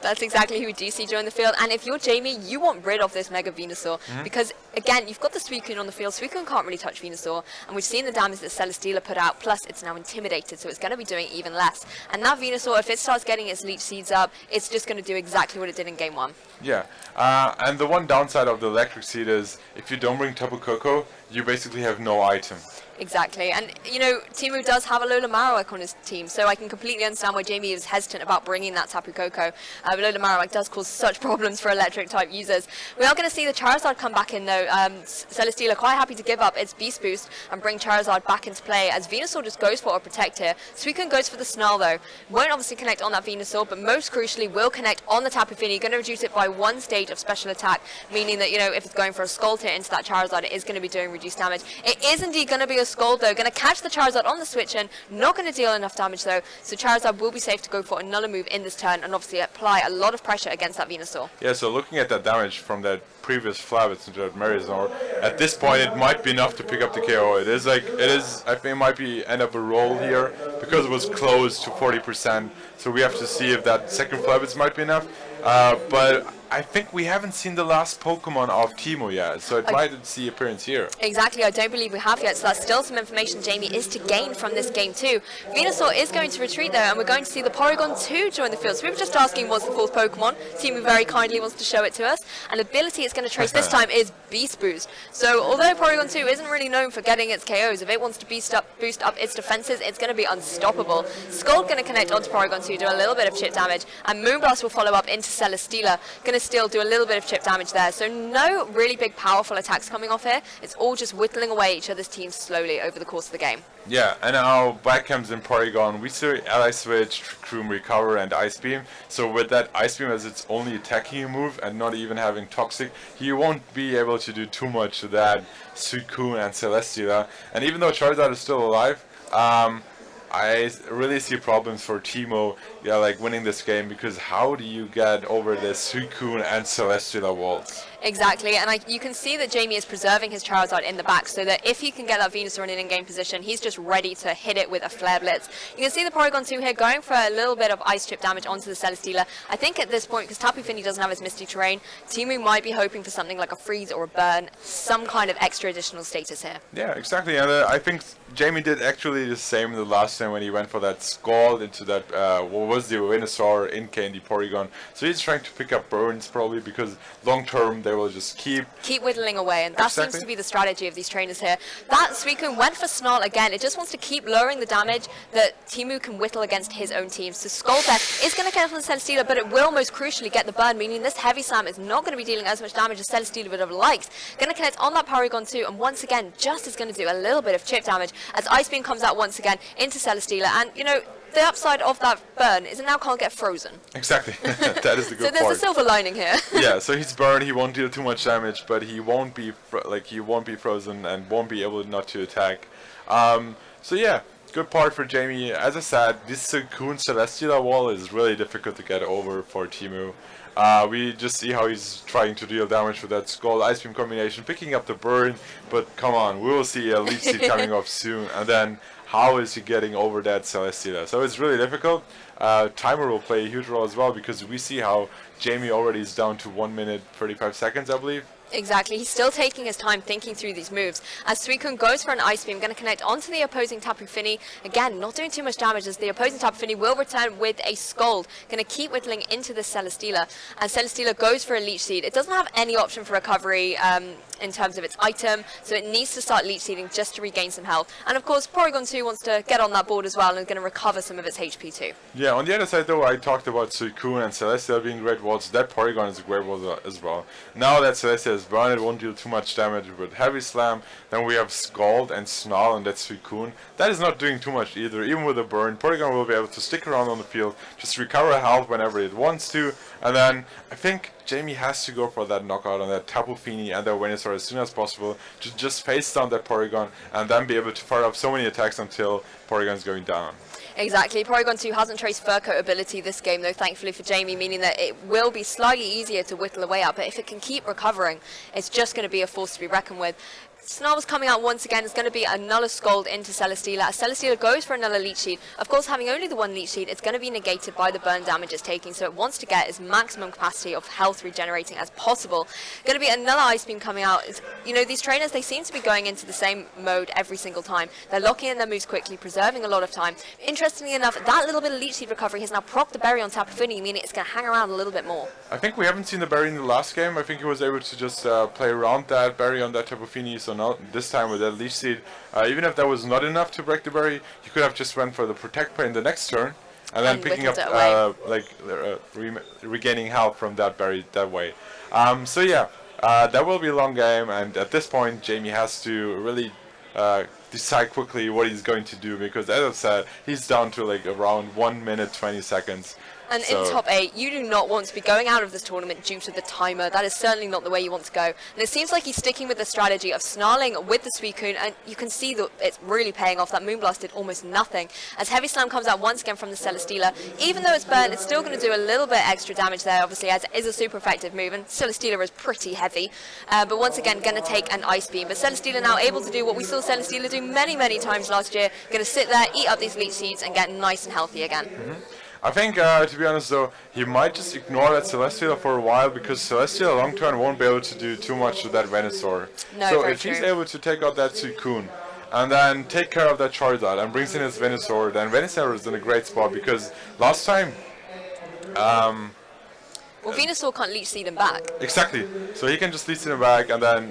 Speaker 1: That's exactly who we do see join the field, and if you're Jamie, you want rid of this Mega Venusaur, because again, you've got the Suicune on the field. Suicune can't really touch Venusaur, and we've seen the damage that Celesteela put out, plus it's now intimidated, so it's going to be doing even less. And that Venusaur, if it starts getting its Leech Seeds up, it's just going to do exactly what it did in Game 1.
Speaker 2: Yeah, and the one downside of the Electric Seed is, if you don't bring Tapu Koko, you basically have no item.
Speaker 1: Exactly, and you know, Teemu does have a Lola Marowak on his team, so I can completely understand why Jamie is hesitant about bringing that Tapu Koko. But Lola Marowak does cause such problems for electric type users. We are going to see the Charizard come back in though. Celesteela quite happy to give up its Beast Boost and bring Charizard back into play, as Venusaur just goes for a Protect here. Suicune goes for the Snarl though. Won't obviously connect on that Venusaur, but most crucially will connect on the Tapu Fini. Going to reduce it by 1 stage of special attack, meaning that, you know, if it's going for a Scald hit into that Charizard, it is going to be doing reduced damage. It is indeed going to be a Scald though, going to catch the Charizard on the switch in, not going to deal enough damage though, so Charizard will be safe to go for another move in this turn and obviously apply a lot of pressure against that Venusaur.
Speaker 2: Yeah, so looking at that damage from that previous Flabbits into that Marizor, at this point it might be enough to pick up the KO. It is, I think it might be end up a roll here, because it was close to 40%, so we have to see if that second Flabbits might be enough. But I think we haven't seen the last Pokemon of Teemu yet, so it might see appearance here.
Speaker 1: Exactly, I don't believe we have yet, so that's still some information Jamie is to gain from this game too. Venusaur is going to retreat though, and we're going to see the Porygon 2 join the field. So we were just asking what's the 4th Pokemon. Teemu very kindly wants to show it to us, and the ability it's going to trace this time is Beast Boost. So although Porygon 2 isn't really known for getting its KOs, if it wants to boost up its defenses, it's going to be unstoppable. Scald going to connect onto Porygon 2, do a little bit of chip damage, and Moonblast will follow up into Celesteela, going to still do a little bit of chip damage there. So no really big powerful attacks coming off here. It's all just whittling away each other's teams slowly over the course of the game.
Speaker 2: Yeah, and now back comes in Porygon. We see Ally Switch, Croom Recover, and Ice Beam. So with that Ice Beam as its only attacking move and not even having Toxic, he won't be able to do too much to that Suicune and Celesteela. And even though Charizard is still alive, I really see problems for Teemu, yeah, like winning this game, because how do you get over this Suicune and Celesteela walls?
Speaker 1: Exactly, and you can see that Jamie is preserving his Charizard in the back, so that if he can get that Venusaur in an in-game position, he's just ready to hit it with a Flare Blitz. You can see the Porygon 2 here going for a little bit of Ice Chip damage onto the Celesteela. I think at this point, because Tapu Fini doesn't have his Misty Terrain, Teemu might be hoping for something like a Freeze or a Burn, some kind of extra additional status here.
Speaker 2: Yeah, exactly, and I think Jamie did actually the same the last time when he went for that Scald into that, what was the Venusaur in Candy Porygon. So he's trying to pick up burns probably, because long term they will just keep
Speaker 1: whittling away, and that seems to be the strategy of these trainers here. That Suicune went for Snarl again. It just wants to keep lowering the damage that Teemu can whittle against his own team. So Scald there is going to get on the Celesteela, but it will most crucially get the burn, meaning this Heavy Slam is not going to be dealing as much damage as Celesteela would have liked. Going to connect on that Porygon 2, and once again, just is going to do a little bit of chip damage as Ice Beam comes out once again into Celesteela, and you know, the upside of that burn is it now can't get frozen.
Speaker 2: Exactly. That is the good
Speaker 1: So there's
Speaker 2: part.
Speaker 1: a silver lining here.
Speaker 2: Yeah, so he's burned, he won't deal too much damage, but he won't be he won't be frozen and won't be able not to attack. So yeah, good part for Jamie. As I said, this Suicune Celestial wall is really difficult to get over for Teemu. We just see how he's trying to deal damage with that Scald Ice Beam combination, picking up the burn, but come on, we will see a Leech Seed coming off soon, and then how is he getting over that Celesteela? So it's really difficult. Timer will play a huge role as well, because we see how Jamie already is down to 1 minute 35 seconds, I believe.
Speaker 1: Exactly, he's still taking his time thinking through these moves. As Suicune goes for an Ice Beam, going to connect onto the opposing Tapu Fini. Again, not doing too much damage as the opposing Tapu Fini will return with a Scald. Going to keep whittling into the Celesteela. And Celesteela goes for a Leech Seed. It doesn't have any option for recovery in terms of its item, so it needs to start Leech Seeding just to regain some health. And of course, Porygon 2 wants to get on that board as well and is going to recover some of its HP too.
Speaker 2: Yeah, on the other side though, I talked about Suicune and Celesteela being great walls. That Porygon is a great wall as well. Now that Celesteela is burned, it won't deal too much damage with Heavy Slam. Then we have Scald and Snarl, and that's Suicune. That is not doing too much either. Even with a burn, Porygon will be able to stick around on the field, just recover health whenever it wants to, and then I think Jamie has to go for that knockout on that Tapu Fini and that Venusaur as soon as possible to just face down that Porygon and then be able to fire up so many attacks until Porygon's going down.
Speaker 1: Exactly. Porygon 2 hasn't traced Fur Coat ability this game, though, thankfully for Jamie, meaning that it will be slightly easier to whittle away at, but if it can keep recovering, it's just going to be a force to be reckoned with. Snarl's coming out once again. It's going to be another Scald into Celesteela. As Celesteela goes for another Leech Seed. Of course, having only the one Leech Seed, it's going to be negated by the burn damage it's taking, so it wants to get as maximum capacity of health regenerating as possible. Going to be another Ice Beam coming out. It's, you know, these trainers, they seem to be going into the same mode every single time. They're locking in their moves quickly, preserving a lot of time. Interestingly enough, that little bit of Leech Seed recovery has now propped the berry on Tapu Fini, meaning it's going to hang around a little bit more.
Speaker 2: I think we haven't seen the berry in the last game. I think he was able to just play around that berry on that Tapu Fini, so now this time with that Leech Seed, even if that was not enough to break the berry, you could have just went for the Protect Play in the next turn, and then picking up, regaining health from that berry that way. So yeah, that will be a long game, and at this point, Jamie has to really decide quickly what he's going to do, because as I said, he's down to like around 1 minute 20 seconds.
Speaker 1: And in top 8, you do not want to be going out of this tournament due to the timer. That is certainly not the way you want to go. And it seems like he's sticking with the strategy of snarling with the Suicune, and you can see that it's really paying off. That Moonblast did almost nothing. As Heavy Slam comes out once again from the Celesteela, even though it's burnt, it's still going to do a little bit extra damage there, obviously, as it is a super effective move, and Celesteela is pretty heavy. But once again, going to take an Ice Beam. But Celesteela now able to do what we saw Celesteela do many, many times last year. Going to sit there, eat up these Leech Seeds, and get nice and healthy again.
Speaker 2: I think, to be honest though, he might just ignore that Celesteela for a while, because Celesteela long term won't be able to do too much to that Venusaur.
Speaker 1: No,
Speaker 2: so if he's able to take out that Suicune, and then take care of that Charizard, and brings in his Venusaur, then Venusaur is in a great spot, because last time...
Speaker 1: well, Venusaur can't Leech Seed him back.
Speaker 2: Exactly. So he can just Leech Seed him back, and then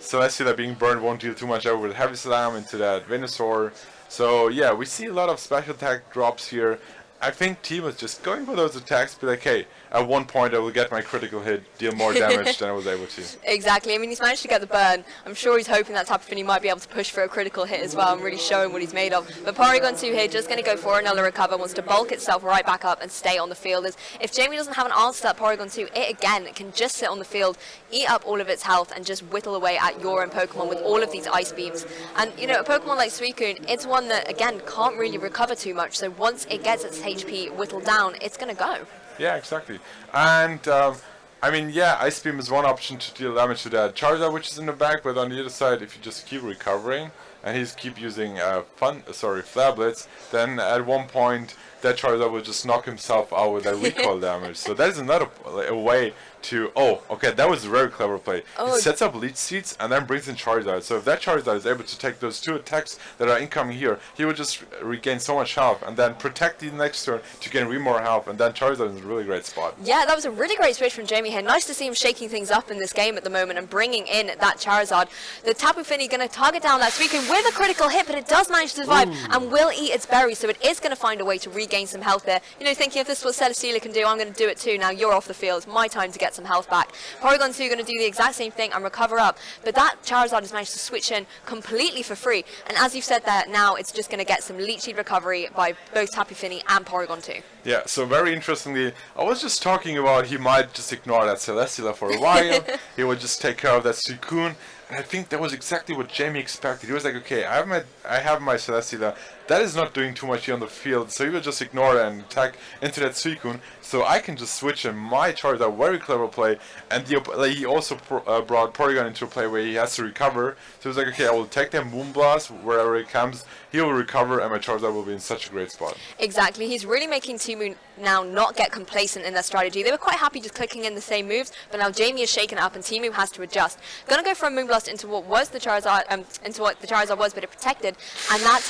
Speaker 2: Celesteela being burned won't deal too much over with Heavy Slam into that Venusaur. So yeah, we see a lot of special attack drops here. I think Teemu was just going for those attacks, be like, hey, at one point I will get my critical hit, deal more damage than I was able to.
Speaker 1: Exactly. I mean, he's managed to get the burn. I'm sure he's hoping that Tapu Fini might be able to push for a critical hit as well and really show him what he's made of. But Porygon 2 here just going to go for another recover, wants to bulk itself right back up and stay on the field. As if Jamie doesn't have an answer to that Porygon 2, it again can just sit on the field, eat up all of its health, and just whittle away at your own Pokemon with all of these Ice Beams. And, you know, a Pokemon like Suicune, it's one that, again, can't really recover too much. So once it gets its HP whittled down, it's going to go.
Speaker 2: Yeah, exactly. And I mean, yeah, Ice Beam is one option to deal damage to that Charizard, which is in the back, but on the other side, if you just keep recovering and he's keep using Flare Blitz, then at one point that Charizard will just knock himself out with that recoil damage. So that is another way to... Oh, okay, that was a very clever play. He sets up Leech Seeds and then brings in Charizard. So if that Charizard is able to take those two attacks that are incoming here, he will just regain so much health and then protect the next turn to gain more health, and then Charizard is a really great spot.
Speaker 1: Yeah, that was a really great switch from Jamie here. Nice to see him shaking things up in this game at the moment and bringing in that Charizard. The Tapu Fini going to target down that Suicune with a critical hit, but it does manage to survive and will eat its berries, so it is going to find a way to regain some health there. You know, thinking if this is what Celesteela can do, I'm going to do it too. Now you're off the field. It's my time to get some health back. Porygon 2 going to do the exact same thing and recover up, but that Charizard has managed to switch in completely for free. And as you've said there, now it's just going to get some Leech Seed recovery by both Tapu Fini and Porygon 2.
Speaker 2: Yeah, so very interestingly, I was just talking about he might just ignore that Celesteela for a while. He would just take care of that Suicune. And I think that was exactly what Jamie expected. He was like, okay, I have my Celesteela. That is not doing too much here on the field, so he will just ignore it and attack into that Suicune. So I can just switch in my Charizard. Very clever play. And he also brought Porygon into a play where he has to recover. So he was like, okay, I will take that Moonblast wherever it comes. He will recover, and my Charizard will be in such a great spot.
Speaker 1: Exactly. He's really making Teemu now not get complacent in their strategy. They were quite happy just clicking in the same moves, but now Jamie is shaken up and Teemu has to adjust. Gonna go for a Moonblast into what was the Charizard, into what the Charizard was, but it protected. And that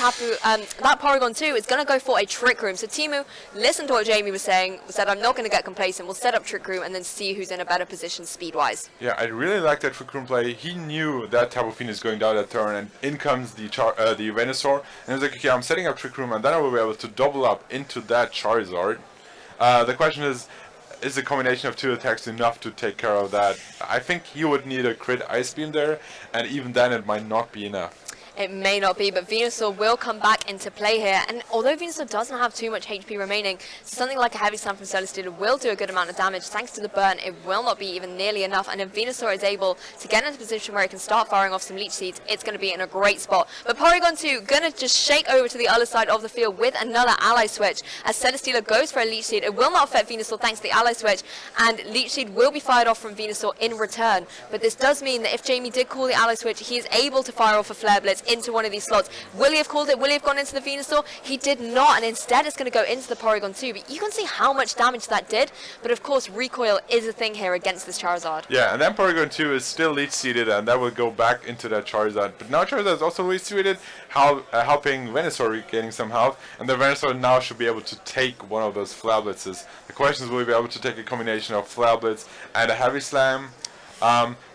Speaker 1: that Porygon 2 is gonna go for a Trick Room. So Teemu listened to what Jamie was saying, said, I'm not gonna get complacent. We'll set up Trick Room and then see who's in a better position speed-wise.
Speaker 2: Yeah, I really like that Trick Room play. He knew that Tapu Fini is going down that turn, and in comes the Venusaur, and he was like, okay, I'm setting up Trick Room, and then I will be able to double up into that Charizard. The question is the combination of two attacks enough to take care of that? I think he would need a crit Ice Beam there, and even then it might not be enough.
Speaker 1: It may not be, but Venusaur will come back into play here. And although Venusaur doesn't have too much HP remaining, something like a Heavy Slam from Celesteela will do a good amount of damage. Thanks to the burn, it will not be even nearly enough. And if Venusaur is able to get into a position where it can start firing off some Leech Seeds, it's going to be in a great spot. But Porygon 2 going to just shake over to the other side of the field with another Ally Switch. As Celesteela goes for a Leech Seed, it will not affect Venusaur thanks to the Ally Switch. And Leech Seed will be fired off from Venusaur in return. But this does mean that if Jamie did call the Ally Switch, he is able to fire off a Flare Blitz into one of these slots. Will he have called it? Will he have gone into the Venusaur? He did not, and instead it's going to go into the Porygon 2. But you can see how much damage that did. But of course, recoil is a thing here against this Charizard.
Speaker 2: Yeah, and then Porygon 2 is still leech seeded, and that will go back into that Charizard. But now Charizard is also leech seeded, helping Venusaur regaining some health. And the Venusaur now should be able to take one of those Flare Blitzes. The question is, will he be able to take a combination of Flare Blitz and a Heavy Slam?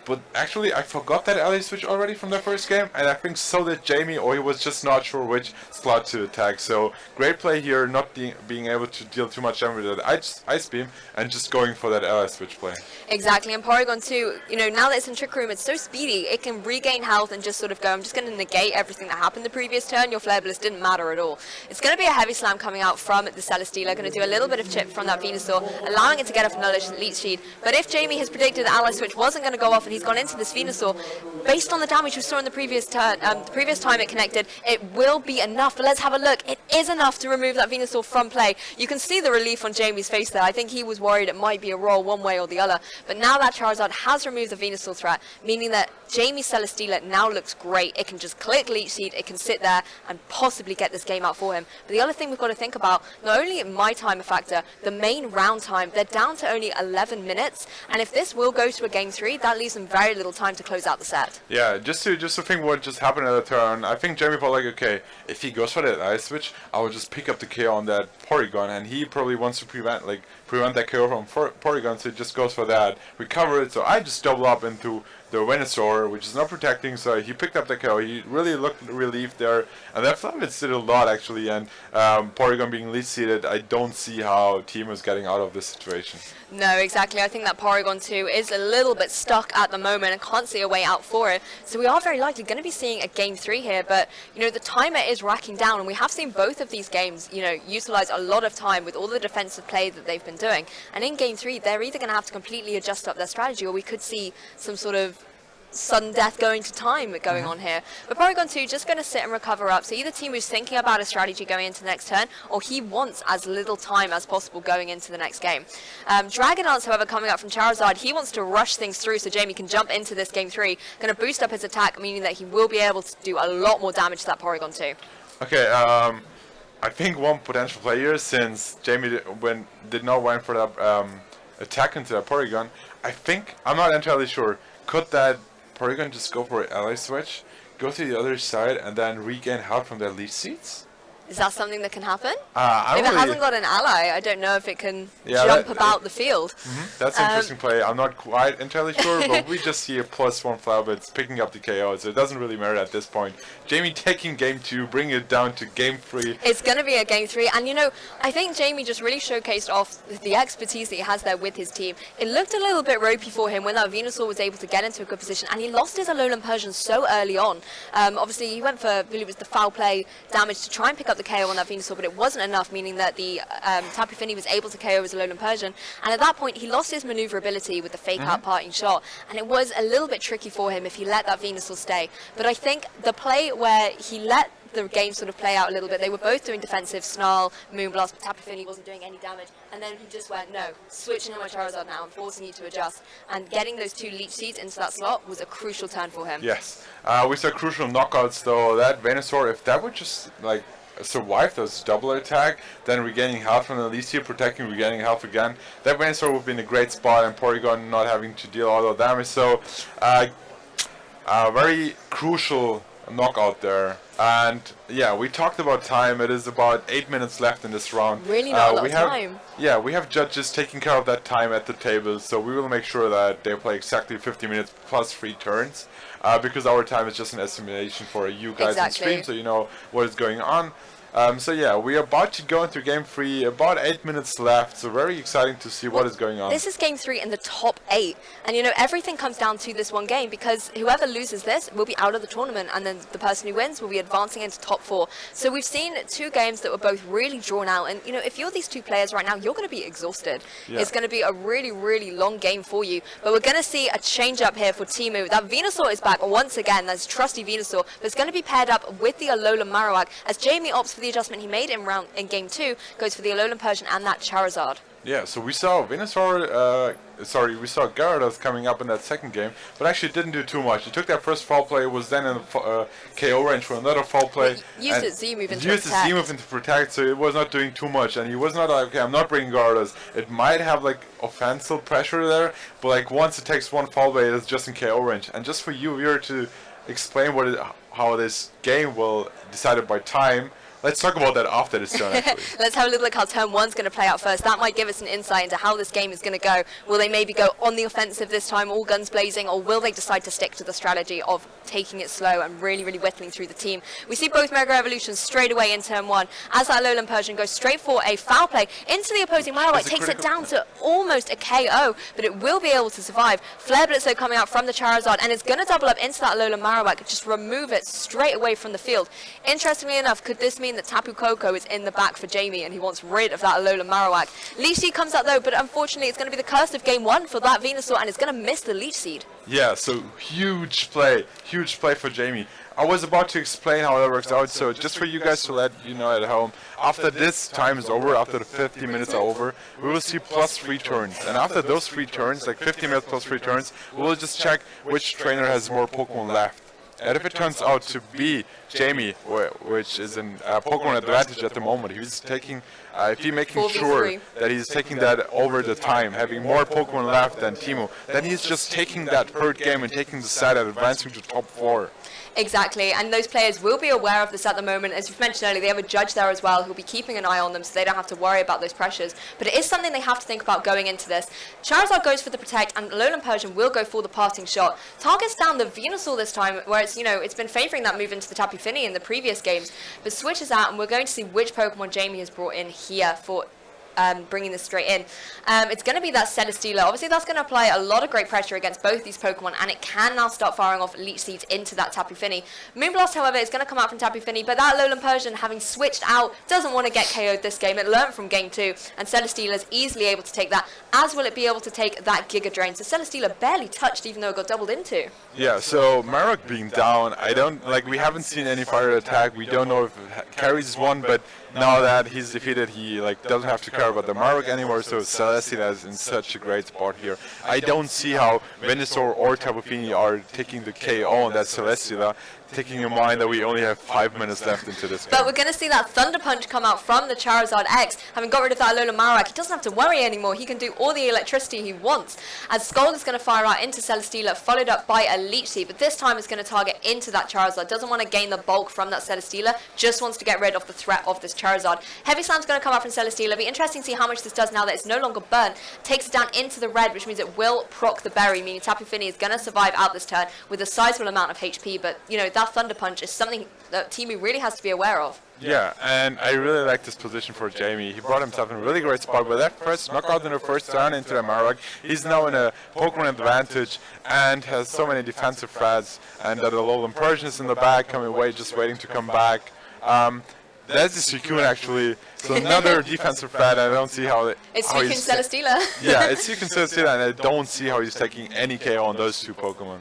Speaker 2: But actually, I forgot that Ally Switch already from the first game, and I think so did Jamie, or he was just not sure which slot to attack. So great play here, not being able to deal too much damage with that Ice Beam, and just going for that Ally Switch play.
Speaker 1: Exactly, and Porygon 2, you know, now that it's in Trick Room, it's so speedy, it can regain health and just sort of go, I'm just going to negate everything that happened the previous turn. Your Flare Blitz didn't matter at all. It's going to be a Heavy Slam coming out from the Celesteela, going to do a little bit of chip from that Venusaur, allowing it to get off another Leech Seed. But if Jamie has predicted that Ally Switch wasn't going to go off and he's gone into this Venusaur, based on the damage we saw in the previous turn, the previous time it connected, it will be enough. But let's have a look. It is enough to remove that Venusaur from play. You can see the relief on Jamie's face there. I think he was worried it might be a roll one way or the other. But now that Charizard has removed the Venusaur threat, meaning that Jamie's Celesteela now looks great. It can just click Leech Seed, it can sit there and possibly get this game out for him. But the other thing we've got to think about, not only my time a factor, the main round time, they're down to only 11 minutes. And if this will go to a Game 3, that leaves them very little time to close out the set.
Speaker 2: Yeah, just to think what just happened at the turn, I think Jamie felt like, okay, if he goes for that Ice Switch, I will just pick up the KO on that Porygon, and he probably wants to prevent that KO from Porygon, so he just goes for that, recover it, so I just double up into the Venusaur, which is not protecting, so he picked up the KO. He really looked relieved there, and that Flare Blitz did a lot actually, and Porygon being leech seeded, I don't see how Teemu is getting out of this situation.
Speaker 1: No, exactly. I think that Porygon 2 is a little bit stuck at the moment and can't see a way out for it. So we are very likely going to be seeing a Game 3 here, but you know, the timer is racking down, and we have seen both of these games, you know, utilize a lot of time with all the defensive play that they've been doing. And in Game 3, they're either going to have to completely adjust up their strategy, or we could see some sort of sudden death going to time going on here. But Porygon 2 just going to sit and recover up. So either Teemu's thinking about a strategy going into the next turn, or he wants as little time as possible going into the next game. Dragon Dance, however, coming up from Charizard, he wants to rush things through so Jamie can jump into this Game 3. Going to boost up his attack, meaning that he will be able to do a lot more damage to that Porygon 2.
Speaker 2: Okay, I think one potential player, since Jamie did not went for that attack into that Porygon, I'm not entirely sure, could that Porygon just go for an Ally Switch, go to the other side, and then regain health from their Leech Seeds?
Speaker 1: Is that something that can happen?
Speaker 2: If
Speaker 1: it hasn't got an ally, I don't know if it can jump about the field.
Speaker 2: That's an interesting play. I'm not quite entirely sure, but we just see a +1 Flowerbits picking up the KO, so it doesn't really matter at this point. Jamie taking game 2, bringing it down to game 3.
Speaker 1: It's going to be a game 3, and I think Jamie just really showcased off the expertise that he has there with his team. It looked a little bit ropey for him when that Venusaur was able to get into a good position, and he lost his Alolan Persian so early on. Obviously, he went for, I believe it was the foul play damage to try and pick up the KO on that Venusaur, but it wasn't enough, meaning that the Tapu Fini was able to KO his Alolan Persian, and at that point he lost his maneuverability with the fake out parting shot, and it was a little bit tricky for him if he let that Venusaur stay. But I think the play where he let the game sort of play out a little bit, they were both doing defensive, Snarl, Moonblast, but Tapu Fini wasn't doing any damage, and then he just went, no, switching on my Charizard now, I'm forcing you to adjust, and getting those 2 Leech Seeds into that slot was a crucial turn for him.
Speaker 2: Yes, we saw crucial knockouts though. That Venusaur, if that would just survive those double attack, then regaining health from the Leech Seed, protecting, regaining health again, that Venusaur would be in a great spot, and Porygon not having to deal all the damage. So very crucial knockout there. And yeah, we talked about time. It is about 8 minutes left in this round.
Speaker 1: Really not a lot of time.
Speaker 2: Yeah, we have judges taking care of that time at the table, so we will make sure that they play exactly 50 minutes plus 3 turns, because our time is just an estimation for you guys on stream, so you know what is going on. So yeah, we are about to go into game 3, about 8 minutes left, so very exciting to see what is going on.
Speaker 1: This is game 3 in the top 8, and everything comes down to this one game, because whoever loses this will be out of the tournament, and then the person who wins will be advancing into top 4. So we've seen 2 games that were both really drawn out, and if you're these 2 players right now, you're going to be exhausted. Yeah. It's going to be a really, really long game for you, but we're going to see a change up here for Teemu. That Venusaur is back once again, that's trusty Venusaur, but it's going to be paired up with the Alolan Marowak, as Jamie opts for the adjustment he made in game 2, goes for the Alolan Persian and that Charizard.
Speaker 2: Yeah, so we saw Venusaur, we saw Gyarados coming up in that second game, but actually didn't do too much. He took that first foul play, was then in the KO range for another foul play.
Speaker 1: Used his Z-move into
Speaker 2: Used his Z-move into protect, so it was not doing too much, and he was not like, okay, I'm not bringing Gyarados. It might have offensive pressure there, but once it takes one foul play, it's just in KO range. And just for you here to explain how this game will decided by time, let's talk about that after this turn, actually.
Speaker 1: Let's have a little look how turn 1's going to play out first. That might give us an insight into how this game is going to go. Will they maybe go on the offensive this time, all guns blazing, or will they decide to stick to the strategy of taking it slow and really, really whittling through the team? We see both Mega Evolutions straight away in turn 1, as that Alolan Persian goes straight for a foul play into the opposing Marowak, takes it down to almost a KO, but it will be able to survive. Flare Blitz though coming out from the Charizard, and it's going to double up into that Alolan Marowak, just remove it straight away from the field. Interestingly enough, could this mean that Tapu Koko is in the back for Jamie and he wants rid of that Alolan Marowak? Leech Seed comes out though, but unfortunately it's going to be the curse of game 1 for that Venusaur, and it's going to miss the Leech Seed.
Speaker 2: Yeah, so huge play for Jamie. I was about to explain how that works out, so just for you guys to let you know at home, after this time is over, after the 50 minutes are over, we will see +3 turns, and after those 3 turns, 50 minutes plus 3 turns, we will just check which trainer has more Pokemon left. And if it turns out to be Jamie, which is in Pokemon advantage at the moment, he's taking, if he's making sure that he's taking that over the time, having more Pokemon left than Teemu, then he's just taking that third game and taking the set and advancing to top 4.
Speaker 1: Exactly, and those players will be aware of this at the moment. As you've mentioned earlier, they have a judge there as well who'll be keeping an eye on them, so they don't have to worry about those pressures. But it is something they have to think about going into this. Charizard goes for the Protect, and Alolan Persian will go for the parting shot. Targets down the Venusaur this time, where it's been favouring that move into the Tapu Fini in the previous games, but switches out, and we're going to see which Pokemon Jamie has brought in here for bringing this straight in. It's going to be that Celesteela. Obviously, that's going to apply a lot of great pressure against both these Pokemon, and it can now start firing off Leech Seeds into that Tapu Fini. Moonblast, however, is going to come out from Tapu Fini, but that Alolan Persian, having switched out, doesn't want to get KO'd this game. It learned from game 2, and Celesteela is easily able to take that, as will it be able to take that Giga Drain. So Celesteela barely touched, even though it got doubled into.
Speaker 2: Yeah, so Marowak being down, we haven't seen any fire attack. We don't know if it carries one, but now that he's defeated, he like doesn't have to care about the Marok anymore. So Celestia is in such a great spot here. I don't see how Venusaur or Tapu Fini are taking the KO on that Celestia, taking in mind that we only have 5 minutes left into this game.
Speaker 1: But we're going to see that Thunder Punch come out from the Charizard X. Having got rid of that Alola Marowak, he doesn't have to worry anymore. He can do all the electricity he wants. As Scald is going to fire out into Celesteela, followed up by a Leech Seed. But this time it's going to target into that Charizard. Doesn't want to gain the bulk from that Celesteela. Just wants to get rid of the threat of this Charizard. Heavy Slam's going to come out from Celesteela. Be interesting to see how much this does now that it's no longer burnt. Takes it down into the red, which means it will proc the berry, meaning Tapu Fini is going to survive out this turn with a sizable amount of HP. But, you know, that Thunder Punch is something that Teemu really has to be aware of.
Speaker 2: Yeah, and I really like this position for Jamie. He brought himself in a really great spot with that first knockout in the first turn into the Marok. He's now in a Pokemon advantage and has so many defensive threats, and that Alolan Persian is in the back, coming away, just waiting to come back. That's the Suicune actually, so another defensive threat. I don't see how
Speaker 1: it's Suicune Celesteela.
Speaker 2: Yeah, it's Suicune Celesteela, and I don't see how he's taking any KO on those two Pokemon.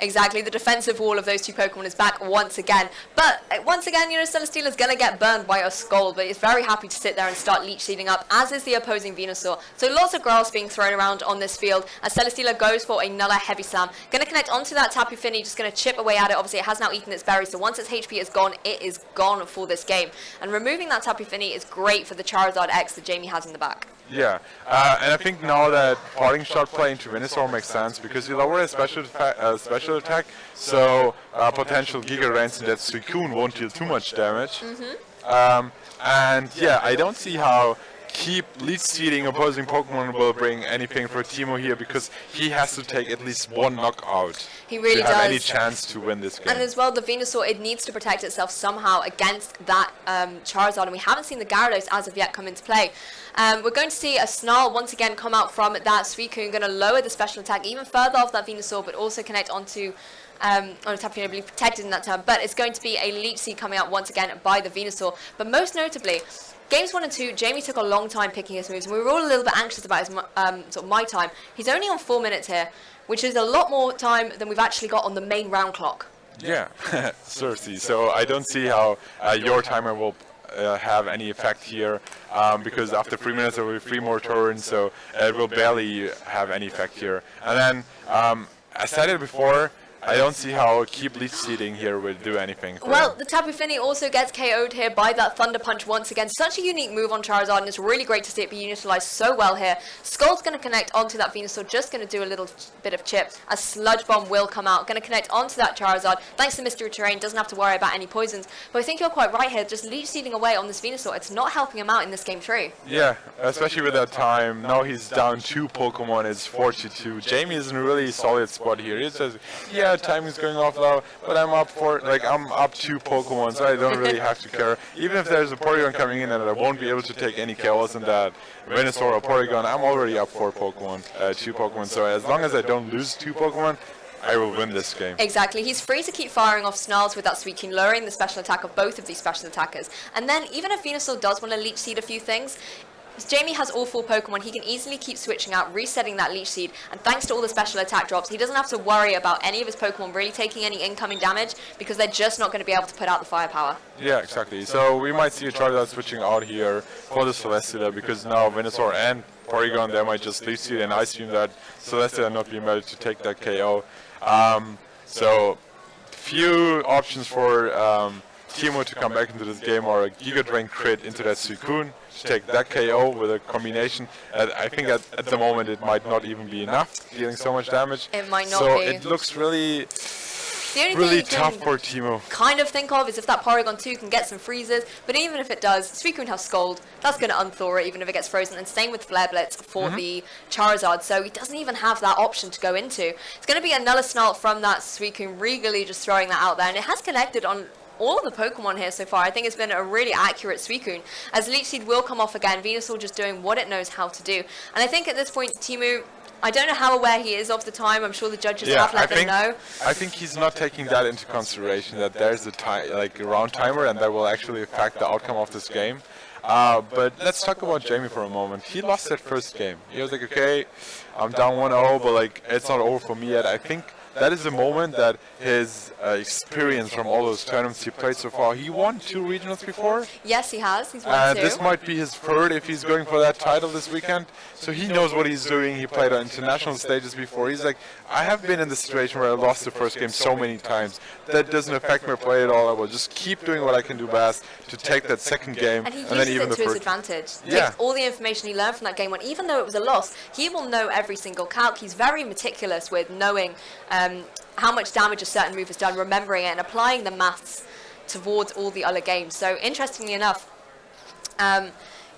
Speaker 1: Exactly, the defensive wall of those two Pokemon is back once again. But once again, you know, Celesteela's going to get burned by a Scald, but he's very happy to sit there and start Leech Seeding up, as is the opposing Venusaur. So lots of grass being thrown around on this field as Celesteela goes for another Heavy Slam. Going to connect onto that Tapu Fini, just going to chip away at it. Obviously, it has now eaten its berry, so once its HP is gone, it is gone for this game. And removing that Tapu Fini is great for the Charizard X that Jamie has in the back.
Speaker 2: Yeah, and I think now that parting shot play into Venusaur makes sense because you lower a special attack, so potential Giga Rains and that Suicune won't deal too much damage. And yeah, I don't see how keep lead seeding opposing Pokemon will bring anything for Teemu here because he has to take at least one knockout
Speaker 1: he really
Speaker 2: to have
Speaker 1: does.
Speaker 2: any chance to win this game.
Speaker 1: And as well, the Venusaur, it needs to protect itself somehow against that Charizard, and we haven't seen the Gyarados as of yet come into play. We're going to see a Snarl once again come out from that Suicune, going to lower the special attack even further off that Venusaur, but also connect onto on a Tapu Fini, I believe, protected in that turn. But it's going to be a Leech Seed coming out once again by the Venusaur. But most notably, Games 1 and 2, Jamie took a long time picking his moves, and we were all a little bit anxious about his sort of my time. He's only on 4 minutes here, which is a lot more time than we've actually got on the main round clock.
Speaker 2: Yeah, certainly. So I don't see how your timer will have any effect here because after 3 minutes there will be 3 more turns, so it will barely have any effect here. And then, I said it before, I don't see how keep leech seeding here will do anything.
Speaker 1: Well, the Tapu Fini also gets KO'd here by that Thunder Punch once again. Such a unique move on Charizard, and it's really great to see it be utilized so well here. Scald's going to connect onto that Venusaur, just going to do a little bit of chip. A Sludge Bomb will come out, going to connect onto that Charizard. Thanks to Mystery Terrain, doesn't have to worry about any poisons. But I think you're quite right here, just leech seeding away on this Venusaur. It's not helping him out in this game 3.
Speaker 2: Yeah, especially with that time. Now he's down 2 Pokemon, it's 4-2. Jamie is in a really solid spot here. He says, yeah, time is going off now, but I'm up 2 Pokemon, so I don't really have to care. Even if there's a Porygon coming in and I won't be able to take any KOs in that Venusaur or Porygon, I'm already up 4 Pokemon, 2 Pokemon, so as long as I don't lose 2 Pokemon, I will win this game.
Speaker 1: Exactly. He's free to keep firing off Snarls with that Suicune, lowering the special attack of both of these special attackers. And then, even if Venusaur does want to Leech Seed a few things, Jamie has all 4 Pokemon, he can easily keep switching out, resetting that Leech Seed, and thanks to all the special attack drops, he doesn't have to worry about any of his Pokemon really taking any incoming damage, because they're just not going to be able to put out the firepower.
Speaker 2: Yeah, exactly. So we might see a Charizard switching out here for the Celesteela, because now Venusaur and Porygon, they might just Leech Seed, and I assume that Celesteela not being able to take that KO. So few options for Teemu to come back into this game are a Giga Drain crit into that Suicune to take that KO with a combination. I think at the moment it might not even be enough, dealing so much damage.
Speaker 1: It might not
Speaker 2: so
Speaker 1: be.
Speaker 2: It looks really
Speaker 1: really
Speaker 2: tough for Teemu.
Speaker 1: Kind of think of is if that Porygon 2 can get some freezes, but even if it does, Suicune has Scald, that's going to unthaw it even if it gets frozen, and same with Flare Blitz for the Charizard, so he doesn't even have that option to go into. It's going to be another Snarl from that Suicune, regally just throwing that out there, and it has connected on all of the Pokemon here so far. I think it's been a really accurate Suicune, as Leech Seed will come off again, Venusaur just doing what it knows how to do. And I think at this point, Teemu, I don't know how aware he is of the time. I'm sure the judges have let them know.
Speaker 2: I think he's not taking that into consideration, that there's a round timer and that will actually affect the outcome of this game. But let's talk about Jamie for a moment. He lost that first game. He was like, okay, I'm down 1-0, but it's not over for me yet. I think that is a moment that his experience from all those tournaments he played so far. He won 2 regionals before.
Speaker 1: Yes, he has. He's won 2.
Speaker 2: This might be his third if he's going for that title this weekend. So he knows what he's doing. He played on international stages before. He's like, I have been in the situation where I lost the first game so many times. That doesn't affect my play at all. I will just keep doing what I can do best to take that second game.
Speaker 1: And he
Speaker 2: then
Speaker 1: uses it to his advantage.
Speaker 2: Yeah.
Speaker 1: Takes all the information he learned from that game one, even though it was a loss, he will know every single calc. He's very meticulous with knowing how much damage a certain move has done, remembering it and applying the maths towards all the other games. So interestingly enough,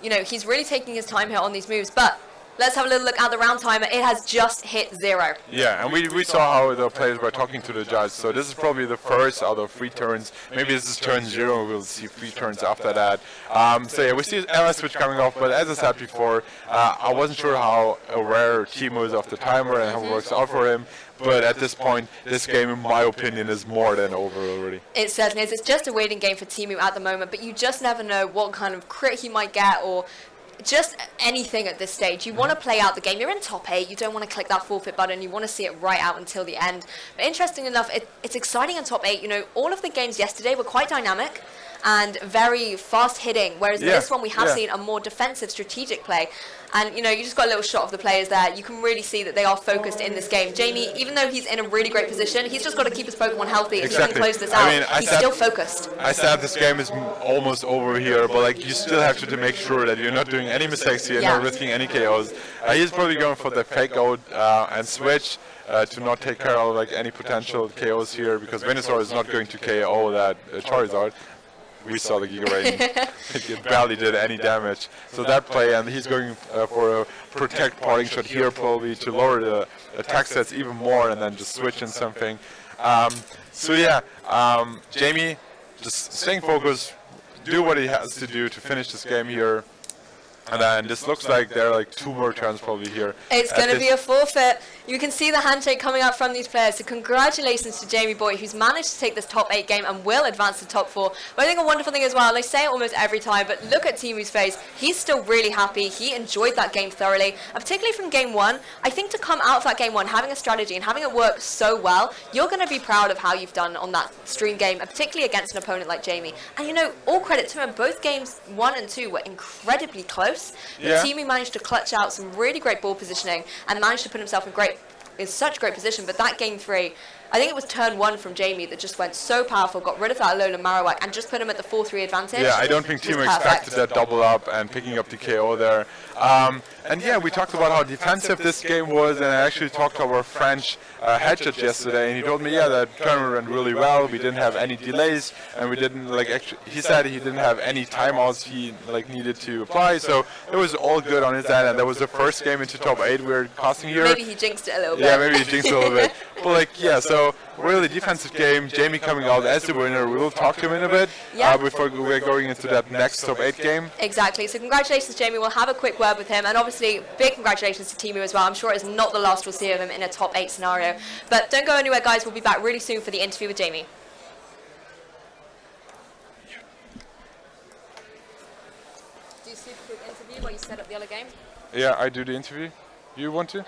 Speaker 1: he's really taking his time here on these moves, but let's have a little look at the round timer. It has just hit 0.
Speaker 2: Yeah, and we saw how the players were talking to the judge. So this is probably the first out of 3 turns. Maybe this is turn 0. We'll see 3 turns after that. So yeah, we see LS switch coming off. But as I said before, I wasn't sure how aware Teemu is of the timer and how it works out for him. But at this point, this game, in my opinion, is more than over already.
Speaker 1: It certainly is. It's just a waiting game for Teemu at the moment. But you just never know what kind of crit he might get or just anything at this stage. You want to play out the game. You're in top 8. You don't want to click that forfeit button. You want to see it right out until the end. But interesting enough, it's exciting in top 8. All of the games yesterday were quite dynamic and very fast hitting, whereas this one we have seen a more defensive strategic play. And you just got a little shot of the players there. You can really see that they are focused in this game. Jamie, even though he's in a really great position, he's just got to keep his Pokemon healthy and he can close this out. He's still focused.
Speaker 2: I said this game is almost over here, but you still have to make sure that you're not doing any mistakes here, not risking any KOs. He's probably going for the fake out and switch to not take care of any potential KOs here, because Venusaur is not going to KO that Charizard. We saw the Giga Rain. It barely did any damage. So that play, and he's going for a protect parting shot here probably to lower the attack sets even more and then just switch in something. Jamie just staying focused, do what he has to do to finish this game here. And then this looks like there are 2 more turns probably here.
Speaker 1: It's going to be a forfeit. You can see the handshake coming out from these players. So congratulations to Jamie Boyt, who's managed to take this top 8 game and will advance to top 4. But I think a wonderful thing as well, and I say it almost every time, but look at Teemu's face. He's still really happy. He enjoyed that game thoroughly. And particularly from game 1, I think to come out of that game 1, having a strategy and having it work so well, you're going to be proud of how you've done on that stream game, and particularly against an opponent like Jamie. And all credit to him. Both games 1 and 2 were incredibly close. But Teemu managed to clutch out some really great ball positioning and managed to put himself in such great position. But that game 3, I think it was turn 1 from Jamie that just went so powerful, got rid of that Alolan Marowak and just put him at the 4-3 advantage.
Speaker 2: Yeah, I don't think Teemu expected that double up and picking up the KO there. And yeah, we talked about how defensive this game was, and I actually talked to our French head judge yesterday, and he told me, that tournament went really well. We didn't have any delays, and we didn't he said he didn't have any timeouts he needed to apply, so it was all good on his end. And that was the first game into top 8 we're casting here.
Speaker 1: Maybe he jinxed it a little bit.
Speaker 2: Yeah, maybe he jinxed it a little bit. But so really defensive game. Jamie coming out as the winner. We will talk to him in a bit before we're going into that next top 8 game.
Speaker 1: Exactly. So congratulations, Jamie. We'll have a quick word with him, and obviously big congratulations to Teemu as well. I'm sure it's not the last we'll see of him in a top 8 scenario. But don't go anywhere, guys. We'll be back really soon for the interview with Jamie. Do you super quick interview while you set up the other game?
Speaker 2: Yeah, I do the interview. You want to?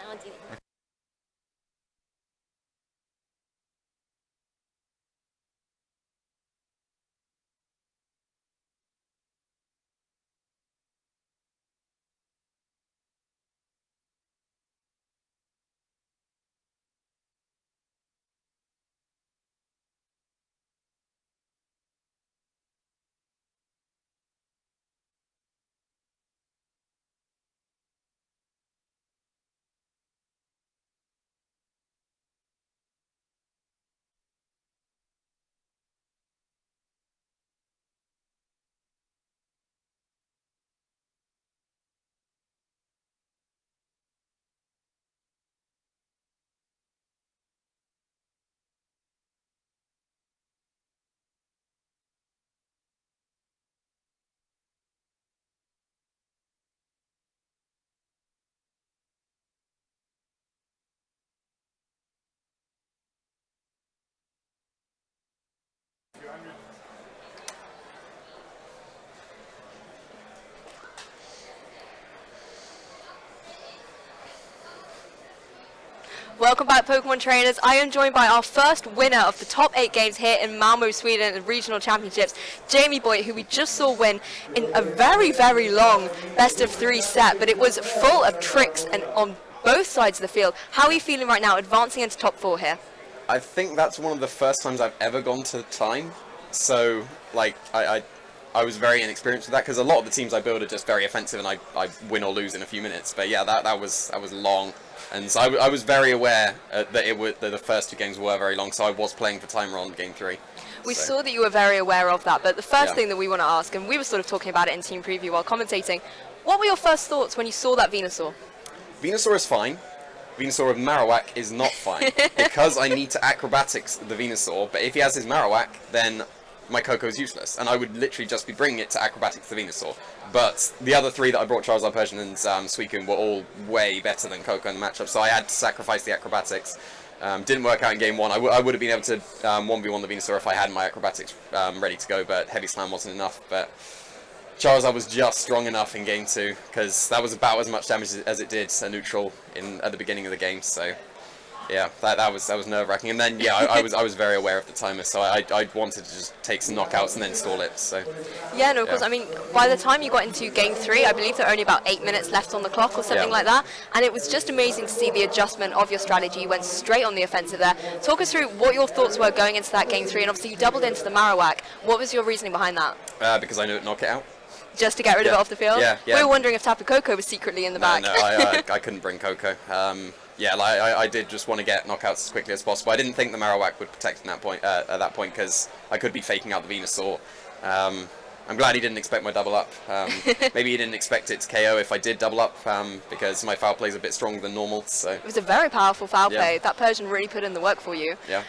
Speaker 1: Welcome back, Pokemon trainers. I am joined by our first winner of the top 8 games here in Malmö, Sweden, and regional championships, Jamie Boyt, who we just saw win in a very, very long best-of-3 set, but it was full of tricks and on both sides of the field. How are you feeling right now, advancing into top 4 here?
Speaker 3: I think that's one of the first times I've ever gone to time, so like I was very inexperienced with that, because a lot of the teams I build are just very offensive and I win or lose in a few minutes. But yeah, that was long, and so I was very aware that the first 2 games were very long, so I was playing for timer on game 3.
Speaker 1: We saw that you were very aware of that, but the first thing that we want to ask, and we were sort of talking about it in team preview while commentating, what were your first thoughts when you saw that Venusaur?
Speaker 3: Venusaur is fine. Venusaur with Marowak is not fine, because I need to acrobatics the Venusaur, but if he has his Marowak, then my Koko is useless, and I would literally just be bringing it to acrobatics the Venusaur. But the other 3 that I brought, Charizard, Persian, and Suicune, were all way better than Koko in the matchup, so I had to sacrifice the acrobatics. Didn't work out in game 1. I would have been able to 1v1 the Venusaur if I had my acrobatics ready to go, but Heavy Slam wasn't enough. But Charizard was just strong enough in game 2, because that was about as much damage as it did a neutral at the beginning of the game. So yeah, that was nerve-wracking. And then yeah, I was very aware of the timer, so I wanted to just take some knockouts and then stall it. So
Speaker 1: yeah, no, of course. I mean, by the time you got into game 3, I believe there were only about 8 minutes left on the clock or something like that, and it was just amazing to see the adjustment of your strategy. You went straight on the offensive there. Talk us through what your thoughts were going into that game 3, and obviously you doubled into the Marowak. What was your reasoning behind that?
Speaker 3: Because I knew it'd knock it out.
Speaker 1: Just to get rid of it off the field?
Speaker 3: Yeah.
Speaker 1: We were wondering if Tapu Koko was secretly in the back.
Speaker 3: No, I couldn't bring Koko. Yeah, I did just want to get knockouts as quickly as possible. I didn't think the Marowak would protect at that point, because I could be faking out the Venusaur. I'm glad he didn't expect my double up. Maybe he didn't expect it to KO if I did double up, because my foul play is a bit stronger than normal. So
Speaker 1: it was a very powerful foul play. That Persian really put in the work for you.
Speaker 3: Yeah.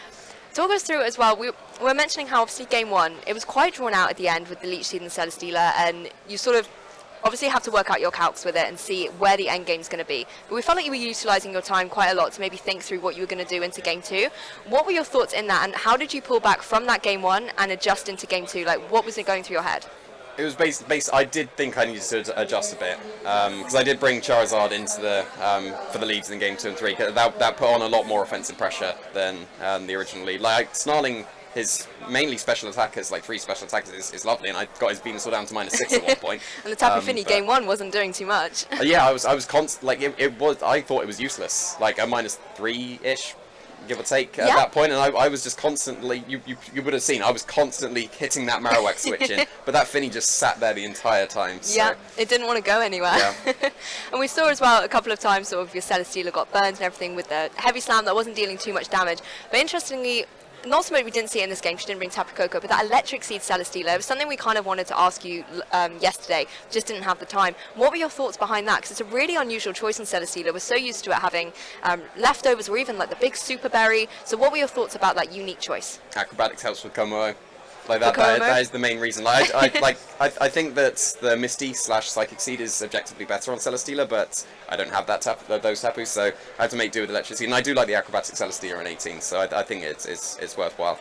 Speaker 1: Talk us through it as well. We were mentioning how obviously game 1, it was quite drawn out at the end with the Leech Seed and Celesteela, and you sort of obviously have to work out your calcs with it and see where the end game is going to be. But we felt like you were utilising your time quite a lot to maybe think through what you were going to do into game 2. What were your thoughts in that, and how did you pull back from that game 1 and adjust into game 2? Like, what was it going through your head?
Speaker 3: It was based. I did think I needed to adjust a bit, because I did bring Charizard into the for the leads in game 2 and 3. That put on a lot more offensive pressure than the original lead. Like Snarling, his mainly special attackers, like 3 special attackers, is lovely, and I got his Venusaur down to -6 at one point.
Speaker 1: And the Tapu Fini game 1 wasn't doing too much.
Speaker 3: Yeah, I was constant. Like it was. I thought it was useless. Like a -3-ish. Give or take at that point, and I was just constantly, you would have seen, I was constantly hitting that Marowak switch in, but that Finny just sat there the entire time. So.
Speaker 1: Yeah, it didn't want to go anywhere.
Speaker 3: Yeah.
Speaker 1: And we saw as well a couple of times sort of your Celesteela got burned and everything with the Heavy Slam that wasn't dealing too much damage. But interestingly, not so much we didn't see it in this game, she didn't bring Tapu Koko, but that Electric Seed Celesteela, it was something we kind of wanted to ask you yesterday, just didn't have the time. What were your thoughts behind that? Because it's a really unusual choice in Celesteela. We're so used to it having leftovers or even like the big Super Berry. So what were your thoughts about that unique choice?
Speaker 3: Acrobatics helps with Komo. Like that is the main reason. Like, I think that the Misty / Psychic Seed is objectively better on Celesteela, but I don't have those Tapus, so I have to make do with Electric Seed. And I do like the Acrobatic Celesteela in 18, so I think it's worthwhile.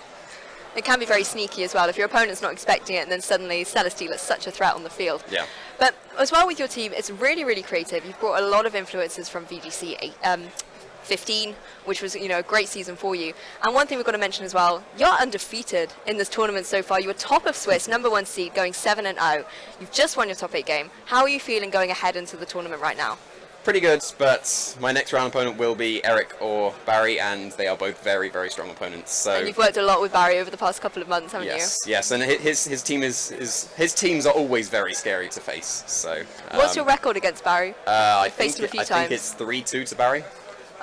Speaker 1: It can be very sneaky as well. If your opponent's not expecting it, and then suddenly Celesteela is such a threat on the field.
Speaker 3: Yeah.
Speaker 1: But as well with your team, it's really, really creative. You've brought a lot of influences from VGC 15, which was, you know, a great season for you. And one thing we've got to mention as well, you're undefeated in this tournament so far. You were top of Swiss, #1 seed, going 7-0. You've just won your top 8 game. How are you feeling going ahead into the tournament right now?
Speaker 3: Pretty good, but my next round opponent will be Eric or Barry, and they are both very, very strong opponents. So.
Speaker 1: And you've worked a lot with Barry over the past couple of months, haven't you?
Speaker 3: Yes, and his team his teams are always very scary to face. So.
Speaker 1: What's your record against Barry?
Speaker 3: I
Speaker 1: think
Speaker 3: it's 3-2 to Barry.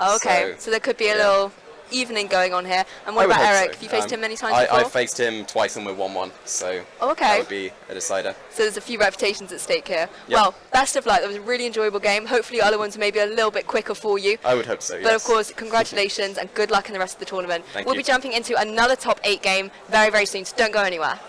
Speaker 1: Oh, okay, so there could be a little evening going on here. And what about Eric? Have you faced him many times before?
Speaker 3: I've faced him twice and we're 1-1, so that would be a decider.
Speaker 1: So there's a few reputations at stake here.
Speaker 3: Yep.
Speaker 1: Well, best of luck. That was a really enjoyable game. Hopefully other ones are maybe a little bit quicker for you.
Speaker 3: I would hope so, yes.
Speaker 1: But of course, congratulations and good luck in the rest of the tournament.
Speaker 3: Thank
Speaker 1: We'll
Speaker 3: you.
Speaker 1: be jumping into another top 8 game very, very soon, so don't go anywhere.